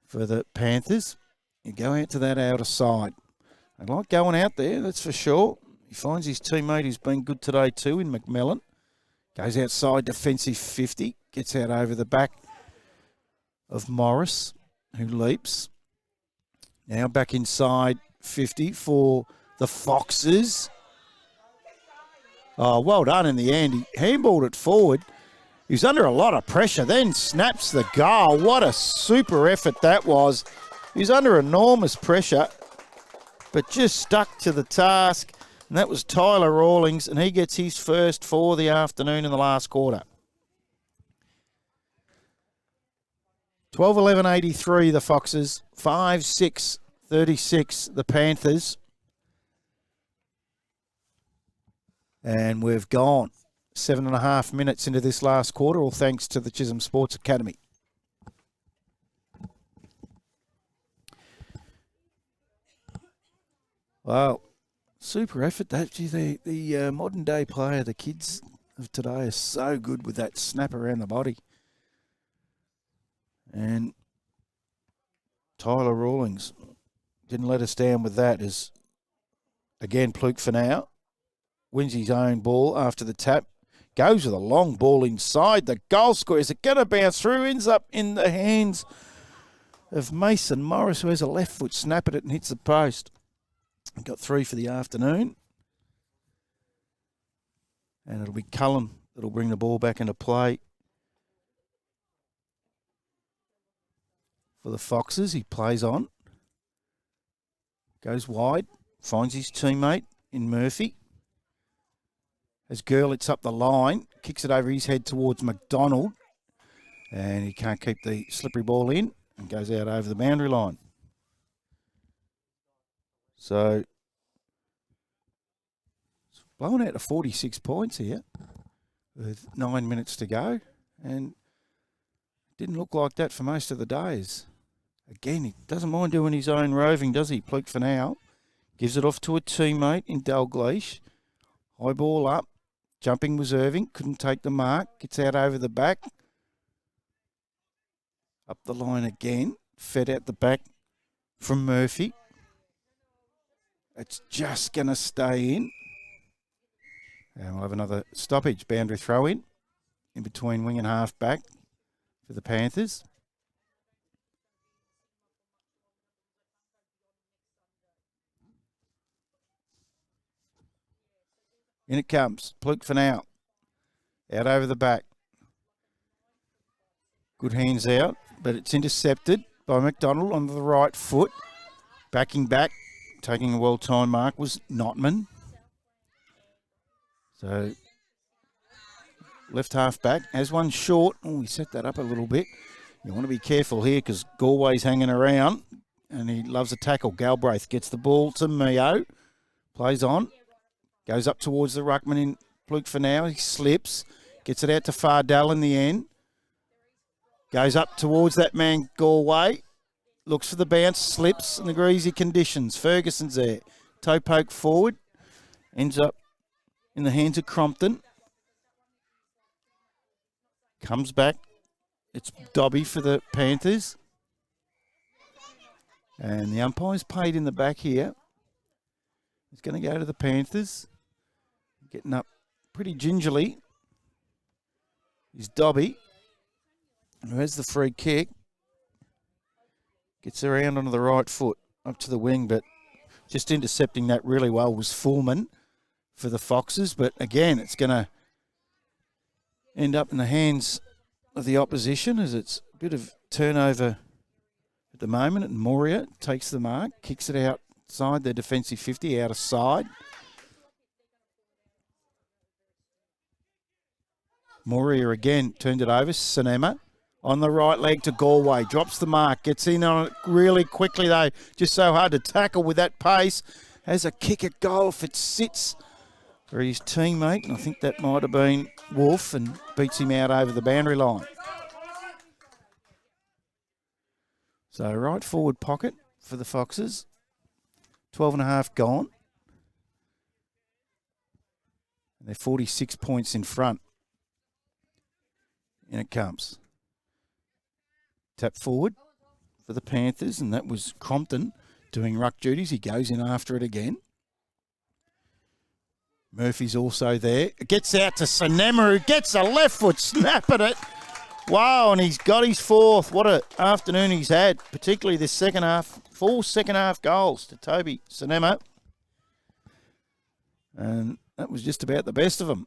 for the Panthers. You go out to that outer side. I like going out there, that's for sure. He finds his teammate who's been good today too in McMillan. Goes outside defensive 50. Gets out over the back of Morris, who leaps. Now back inside 50 for the Foxes. Oh, well done in the end. He handballed it forward. He was under a lot of pressure, then snaps the goal. What a super effort that was. He was under enormous pressure, but just stuck to the task. And that was Tyler Rawlings, and he gets his first for the afternoon in the last quarter. 12-11-83, the Foxes. 5-6-36, the Panthers. And we've gone 7.5 minutes into this last quarter, all thanks to the Chisholm Sports Academy. Wow, super effort. The modern day player, the kids of today are so good with that snap around the body. And Tyler Rawlings didn't let us down with that. As again, Pluke for now wins his own ball after the tap. Goes with a long ball inside the goal square. Is it going to bounce through? Ends up in the hands of Mason Morris, who has a left foot snap at it and hits the post. Got 3 for the afternoon. And it'll be Cullen that'll bring the ball back into play for the Foxes. He plays on. Goes wide. Finds his teammate in Murphy. As Gerlitz up the line. Kicks it over his head towards McDonald. And he can't keep the slippery ball in. And goes out over the boundary line. So, it's blown out to 46 points here with 9 minutes to go. And Didn't look like that for most of the days. Again, he doesn't mind doing his own roving, does he? Pluke for now. Gives it off to a teammate in Dalgleish. High ball up. Jumping was Irving. Couldn't take the mark. Gets out over the back. Up the line again. Fed out the back from Murphy. It's just going to stay in. And we'll have another stoppage. Boundary throw in between wing and half back for the Panthers. In it comes. Pluke for now. Out over the back. Good hands out, but it's intercepted by McDonald on the right foot. Backing back, taking a well-timed mark was Notman. So, left half back. Has one short. Oh, he set that up a little bit. You want to be careful here because Galway's hanging around and he loves a tackle. Galbraith gets the ball to Mio. Plays on. Goes up towards the ruckman in Pluke for now. He slips. Gets it out to Fardell in the end. Goes up towards that man Galway. Looks for the bounce. Slips in the greasy conditions. Ferguson's there. Toe poke forward. Ends up in the hands of Crompton. Comes back. It's Dobby for the Panthers. And the umpire's paid in the back here. It's going to go to the Panthers. Getting up pretty gingerly is Dobby, who has the free kick. Gets around onto the right foot, up to the wing, but just intercepting that really well was Foreman for the Foxes. But again, it's going to end up in the hands of the opposition as it's a bit of turnover at the moment. And Moria takes the mark, kicks it outside their defensive 50, out of side. Moria again turned it over. Sinema on the right leg to Galway. Drops the mark. Gets in on it really quickly though. Just so hard to tackle with that pace. Has a kick at goal if it sits for his teammate. And I think that might have been Wolf and beats him out over the boundary line. So right forward pocket for the Foxes. 12.5 gone. And they're 46 points in front. In it comes. Tap forward for the Panthers, and that was Crompton doing ruck duties. He goes in after it again. Murphy's also there. It gets out to Sinema, who gets a left foot snap at it. Wow, and he's got his fourth. What an afternoon he's had, particularly this second half. 4 second half goals to Toby Sinema. And that was just about the best of them.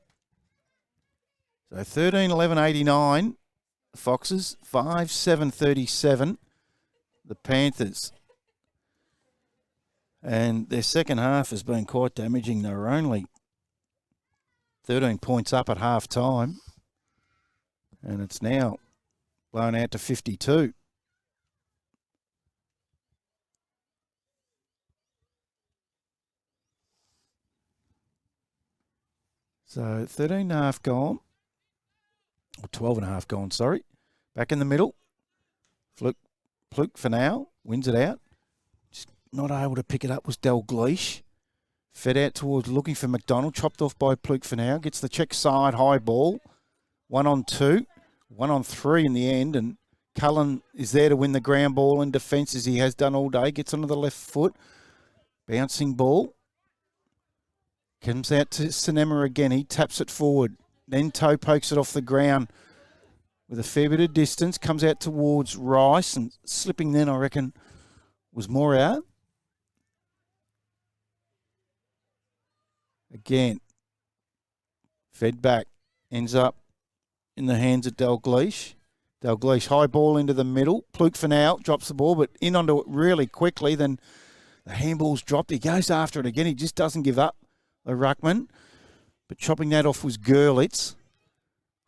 So 13-11-89, the Foxes, 5-7-37, the Panthers. And their second half has been quite damaging. They were only 13 points up at half time. And it's now blown out to 52. So 13.5 gone. Or 12.5 gone, sorry. Back in the middle. Fluke for now. Wins it out. Just not able to pick it up was Dalgleish. Fed out towards looking for McDonald. Chopped off by Pluke for now. Gets the check side high ball. 1 on 2. 1 on 3 in the end. And Cullen is there to win the ground ball in defence as he has done all day. Gets onto the left foot. Bouncing ball. Comes out to Sinema again. He taps it forward. Then toe pokes it off the ground with a fair bit of distance. Comes out towards Rice and slipping then, I reckon, was more out. Again, fed back. Ends up in the hands of Dalgleish. Dalgleish, high ball into the middle. Pluke for now, drops the ball, but in onto it really quickly. Then the handball's dropped. He goes after it again. He just doesn't give up, the ruckman. But chopping that off was Gurlitz.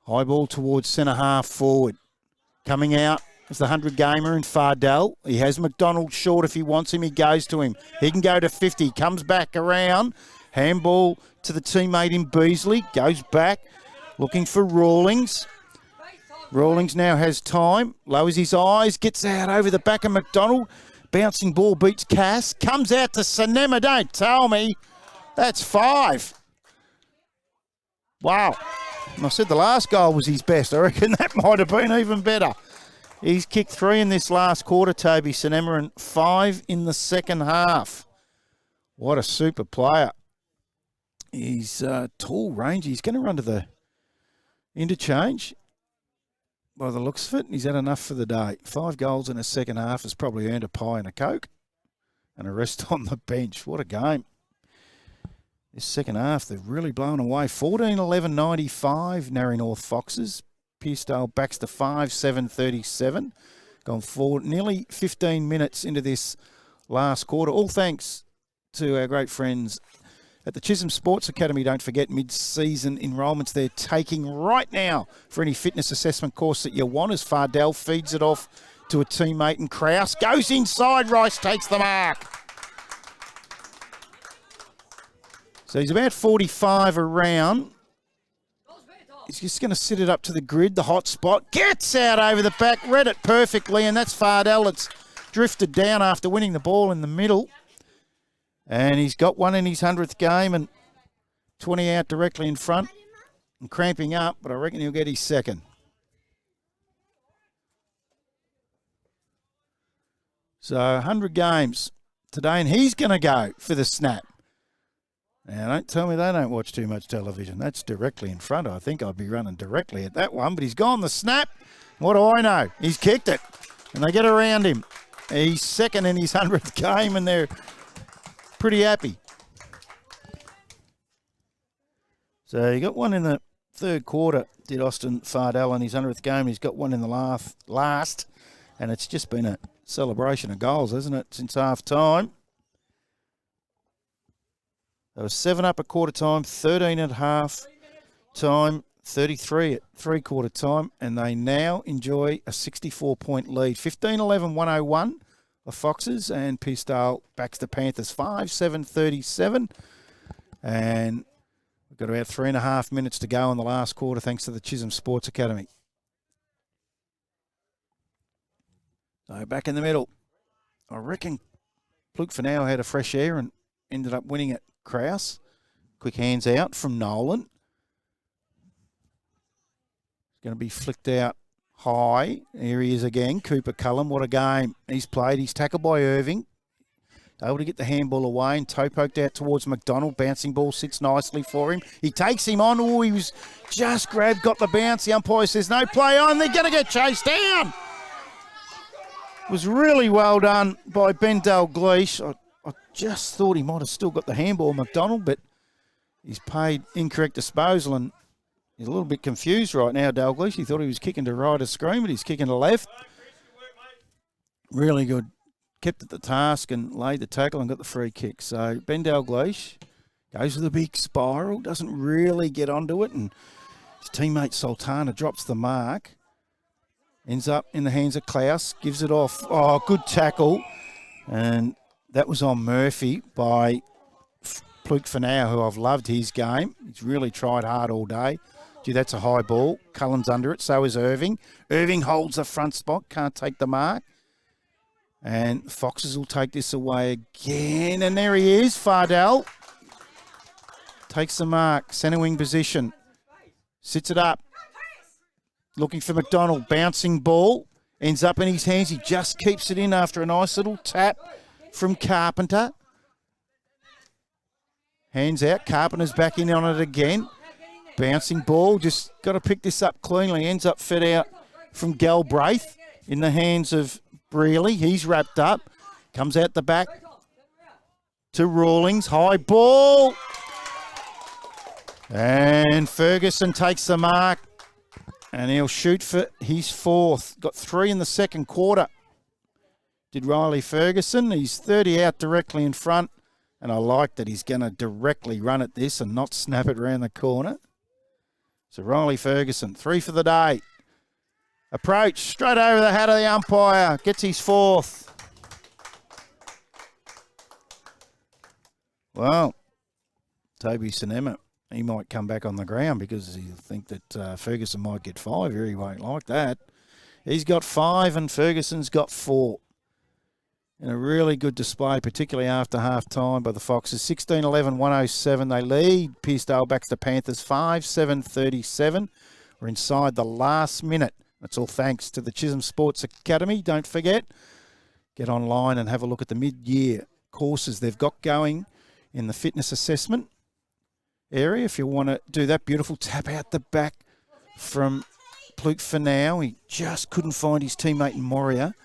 High ball towards centre half forward. Coming out is the 100-gamer in Fardell. He has McDonald short if he wants him. He goes to him. He can go to 50. Comes back around. Handball to the teammate in Beasley. Goes back. Looking for Rawlings. Rawlings now has time, lowers his eyes, gets out over the back of McDonald. Bouncing ball beats Cass, comes out to Cinema. Don't tell me. That's 5. Wow. And I said the last goal was his best. I reckon that might have been even better. He's kicked 3 in this last quarter, Toby Cinema, and 5 in the second half. What a super player. He's tall, rangy. He's going to run to the interchange by the looks of it. He's had enough for the day. 5 goals in a second half has probably earned a pie and a Coke and a rest on the bench. What a game. This second half, they've really blown away. 14-11-95, Narre North Foxes. Pearcedale backs to 5-7-37. Gone forward nearly 15 minutes into this last quarter. All thanks to our great friends at the Chisholm Sports Academy. Don't forget, mid-season enrolments they're taking right now for any fitness assessment course that you want, as Fardell feeds it off to a teammate, and Kraus goes inside. Rice takes the mark. So he's about 45 around. He's just going to sit it up to the grid, the hot spot. Gets out over the back, read it perfectly, and that's Fardell. It's drifted down after winning the ball in the middle. And he's got 1 in his 100th game and 20 out directly in front and cramping up, but I reckon he'll get his second. So 100 games today, and he's going to go for the snap. Now, don't tell me they don't watch too much television. That's directly in front. I think I'd be running directly at that one, but he's gone the snap. What do I know? He's kicked it, and they get around him. He's second in his 100th game, and they're pretty happy. So he got 1 in the third quarter, did Austin Fardell in his 100th game. He's got 1 in the last, and it's just been a celebration of goals, hasn't it, since half time. They were 7 up at quarter time, 13 at half time, 33 at three-quarter time, and they now enjoy a 64-point lead. 15-11-101, the Foxes, and Pearcedale backs the Panthers 5-7-37. And we've got about 3.5 minutes to go in the last quarter, thanks to the Chisholm Sports Academy. So back in the middle. I reckon Pluke for now had a fresh air and ended up winning it. Kraus. Quick hands out from Nolan. It's going to be flicked out high. Here he is again. Cooper Cullen. What a game he's played. He's tackled by Irving. Able to get the handball away and toe poked out towards McDonald. Bouncing ball sits nicely for him. He takes him on. Oh, he was just grabbed, got the bounce. The umpire says no play on. They're going to get chased down. It was really well done by Ben Dalgleish. I just thought he might have still got the handball, McDonald, but he's paid incorrect disposal and he's a little bit confused right now, Dalgleish. He thought he was kicking to right of screen, but he's kicking to left. Really good. Kept at the task and laid the tackle and got the free kick. So Ben Dalgleish goes with a big spiral, doesn't really get onto it, and his teammate Sultana drops the mark. Ends up in the hands of Klaus, gives it off. Oh, good tackle. And that was on Murphy by Pluke for now, who I've loved his game. He's really tried hard all day. Gee, that's a high ball. Cullen's under it, so is Irving. Irving holds the front spot, can't take the mark. And Foxes will take this away again. And there he is, Fardell. Takes the mark, centre wing position. Sits it up. Looking for McDonald, bouncing ball. Ends up in his hands. He just keeps it in after a nice little tap from Carpenter. Hands out. Carpenter's back in on it again. Bouncing ball. Just got to pick this up cleanly. Ends up fed out from Galbraith in the hands of Brearley. He's wrapped up. Comes out the back to Rawlings. High ball. And Ferguson takes the mark. And he'll shoot for his 4th. Got 3 in the second quarter. Did Riley Ferguson. He's 30 out directly in front. And I like that he's going to directly run at this and not snap it around the corner. So Riley Ferguson, 3 for the day. Approach, straight over the hat of the umpire. Gets his 4th. Well, Toby Cinema he might come back on the ground because he'll think that Ferguson might get 5 here. He won't like that. He's got 5 and Ferguson's got 4. In a really good display, particularly after half-time by the Foxes. 16-11, 107. They lead Pearcedale baxt Panthers 5-7-37. We're inside the last minute. That's all thanks to the Chisholm Sports Academy. Don't forget, get online and have a look at the mid-year courses they've got going in the fitness assessment area. If you want to do that, beautiful tap out the back from Pluke for now. He just couldn't find his teammate Moria.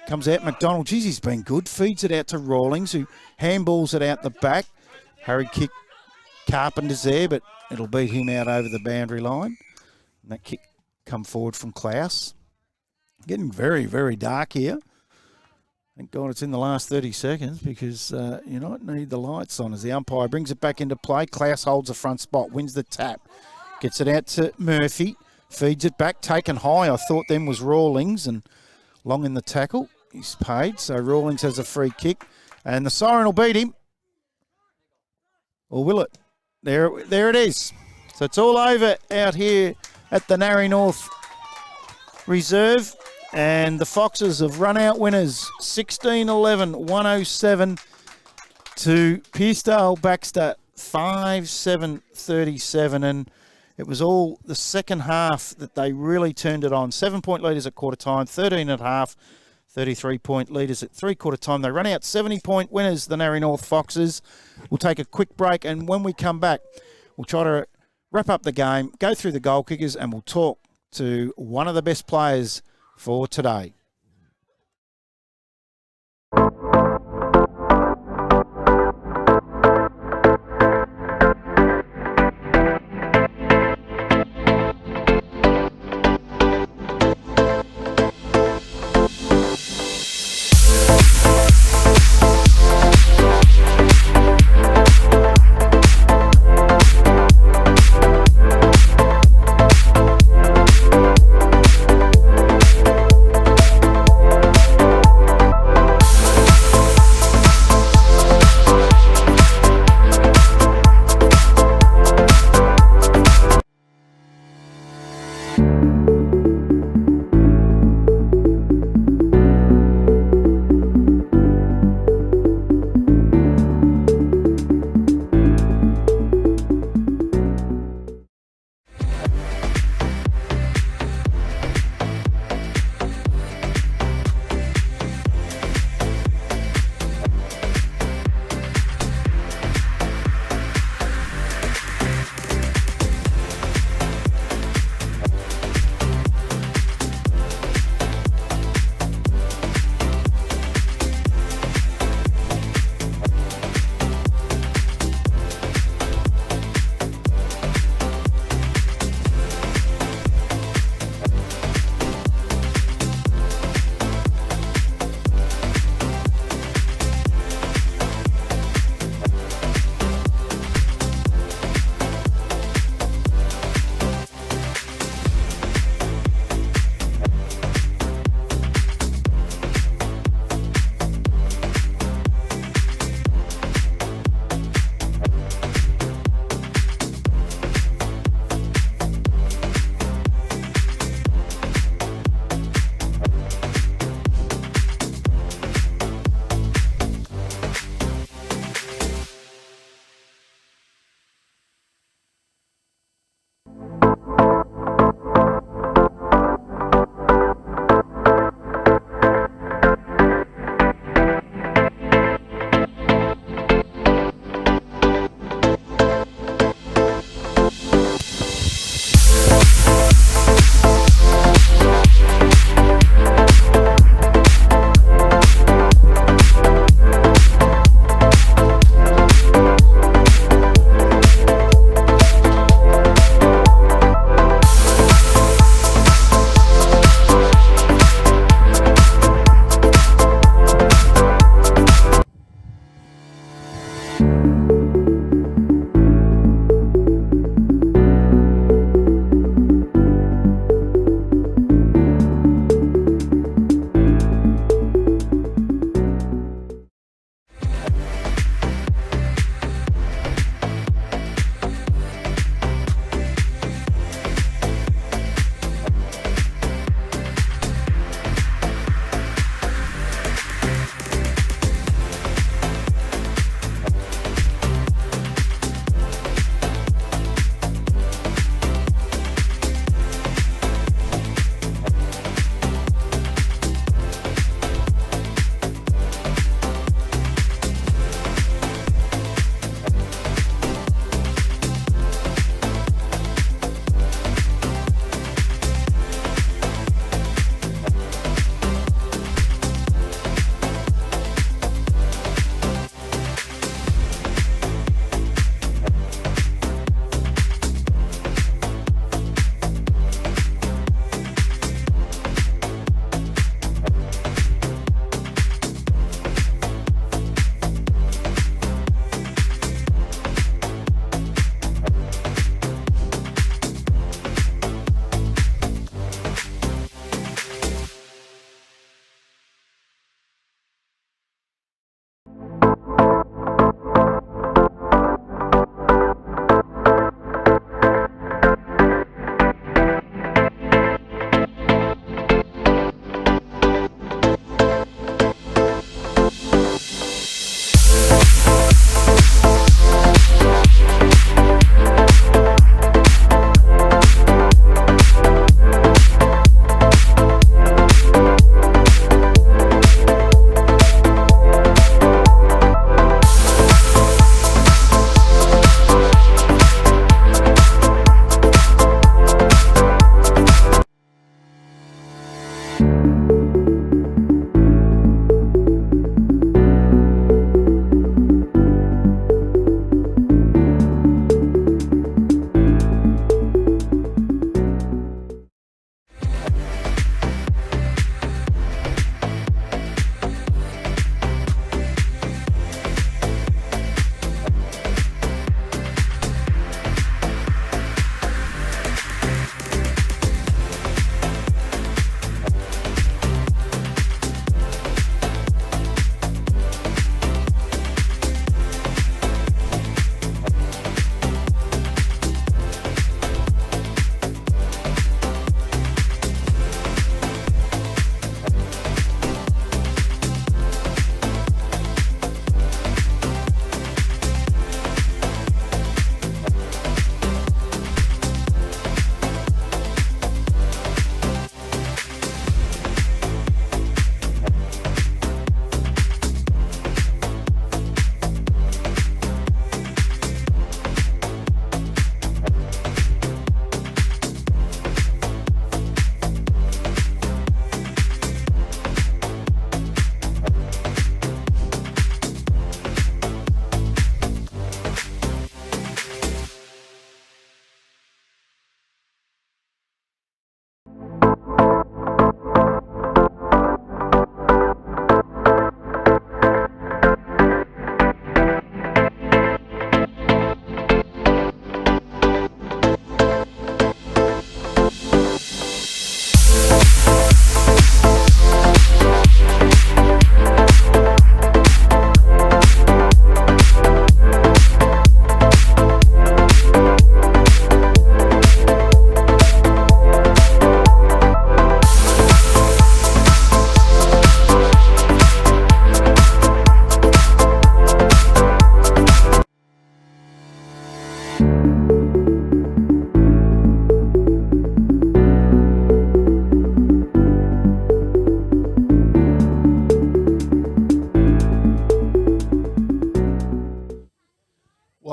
Comes out, McDonald, geez, he's been good. Feeds it out to Rawlings, who handballs it out the back. Hurry kick, Carpenter's there, but it'll beat him out over the boundary line. And that kick come forward from Klaus. Getting very, very dark here. Thank God it's in the last 30 seconds because you don't need the lights on as the umpire brings it back into play. Klaus holds the front spot, wins the tap. Gets it out to Murphy, feeds it back, taken high. I thought then was Rawlings and long in the tackle. He's paid, so Rawlings has a free kick. And the siren will beat him. Or will it? There it is. So it's all over out here at the Narre North Reserve. And the Foxes have run out winners 16-11, 107 to Pearcedale baxt 5-7-37. And it was all the second half that they really turned it on. 7-point leaders at quarter time, 13 at half, 33-point leaders at three-quarter time. They run out 70-point winners, the Narre North Foxes. We'll take a quick break, and when we come back, we'll try to wrap up the game, go through the goal kickers, and we'll talk to one of the best players for today.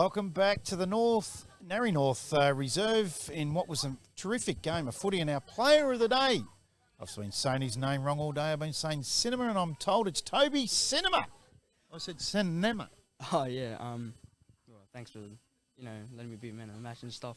Welcome back to the Narre North Reserve in what was a terrific game of footy, and our player of the day. I've been saying his name wrong all day. I've been saying Cinema, and I'm told it's Toby Cinema. I said Cinema. Oh yeah. Well, thanks for letting me be man of the match and stuff.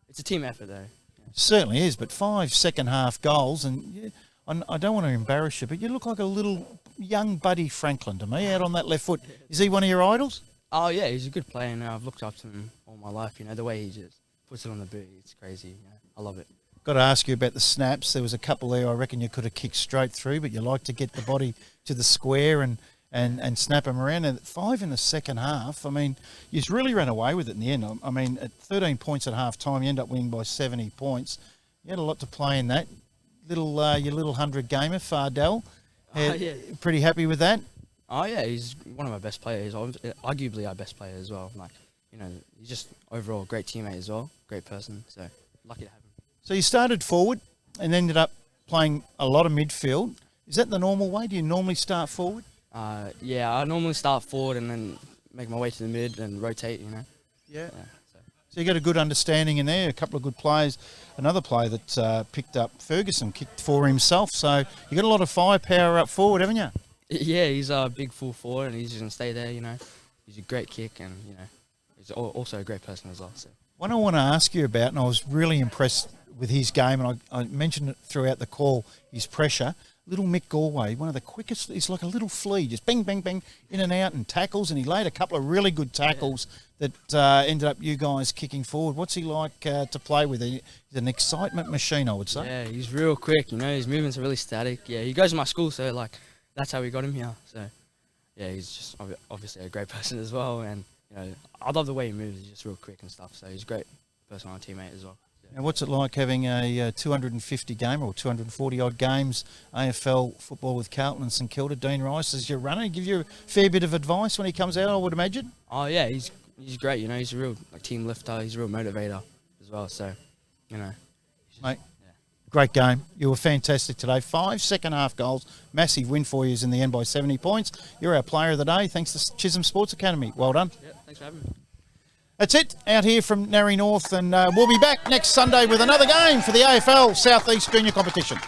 It's a team effort though. Yeah. Certainly is, but 5 second half goals, and I don't want to embarrass you, but you look like a little young Buddy Franklin to me out on that left foot. Is he one of your idols? Oh yeah, he's a good player. I've looked up to him all my life. The way he just puts it on the boot, it's crazy. I love it. Got to ask you about the snaps. There was a couple there I reckon you could have kicked straight through, but you like to get the body to the square and snap them around. And 5 in the second half, I mean, you really ran away with it in the end. I mean, at 13 points at half time, you end up winning by 70 points. You had a lot to play in that. Your little 100-gamer, Fardell. Yeah. Pretty happy with that? Oh yeah, he's one of my best players. Arguably our best player as well. He's just overall a great teammate as well, great person. So lucky to have him. So you started forward and ended up playing a lot of midfield. Is that the normal way? Do you normally start forward? Yeah, I normally start forward and then make my way to the mid and rotate. Yeah. So you got a good understanding in there. A couple of good players. Another player that picked up Ferguson kicked for himself. So you got a lot of firepower up forward, haven't you? Yeah, he's a big full forward and he's just going to stay there, He's a great kick and, he's also a great person as well. So. What I want to ask you about, and I was really impressed with his game, and I mentioned it throughout the call, his pressure. Little Mick Galway, one of the quickest, he's like a little flea, just bang, bang, bang, in and out and tackles, and he laid a couple of really good tackles that ended up you guys kicking forward. What's he like to play with? He's an excitement machine, I would say. Yeah, he's real quick, his movements are really static. Yeah, he goes to my school, so that's how we got him here. So, yeah, he's just obviously a great person as well. And, I love the way he moves. He's just real quick and stuff. So he's a great person on teammate as well. Yeah. And what's it like having a 250 game or 240 odd games AFL football with Carlton and St Kilda? Dean Rice is your runner. Give you a fair bit of advice when he comes out, I would imagine. Oh yeah, he's great. He's a real team lifter. He's a real motivator as well. So, mate. Great game. You were fantastic today. 5 second half goals. Massive win for you in the end by 70 points. You're our player of the day. Thanks to Chisholm Sports Academy. Well done. Yeah, thanks for having me. That's it. Out here from Narre North, and we'll be back next Sunday with another game for the AFL South East Junior Competition.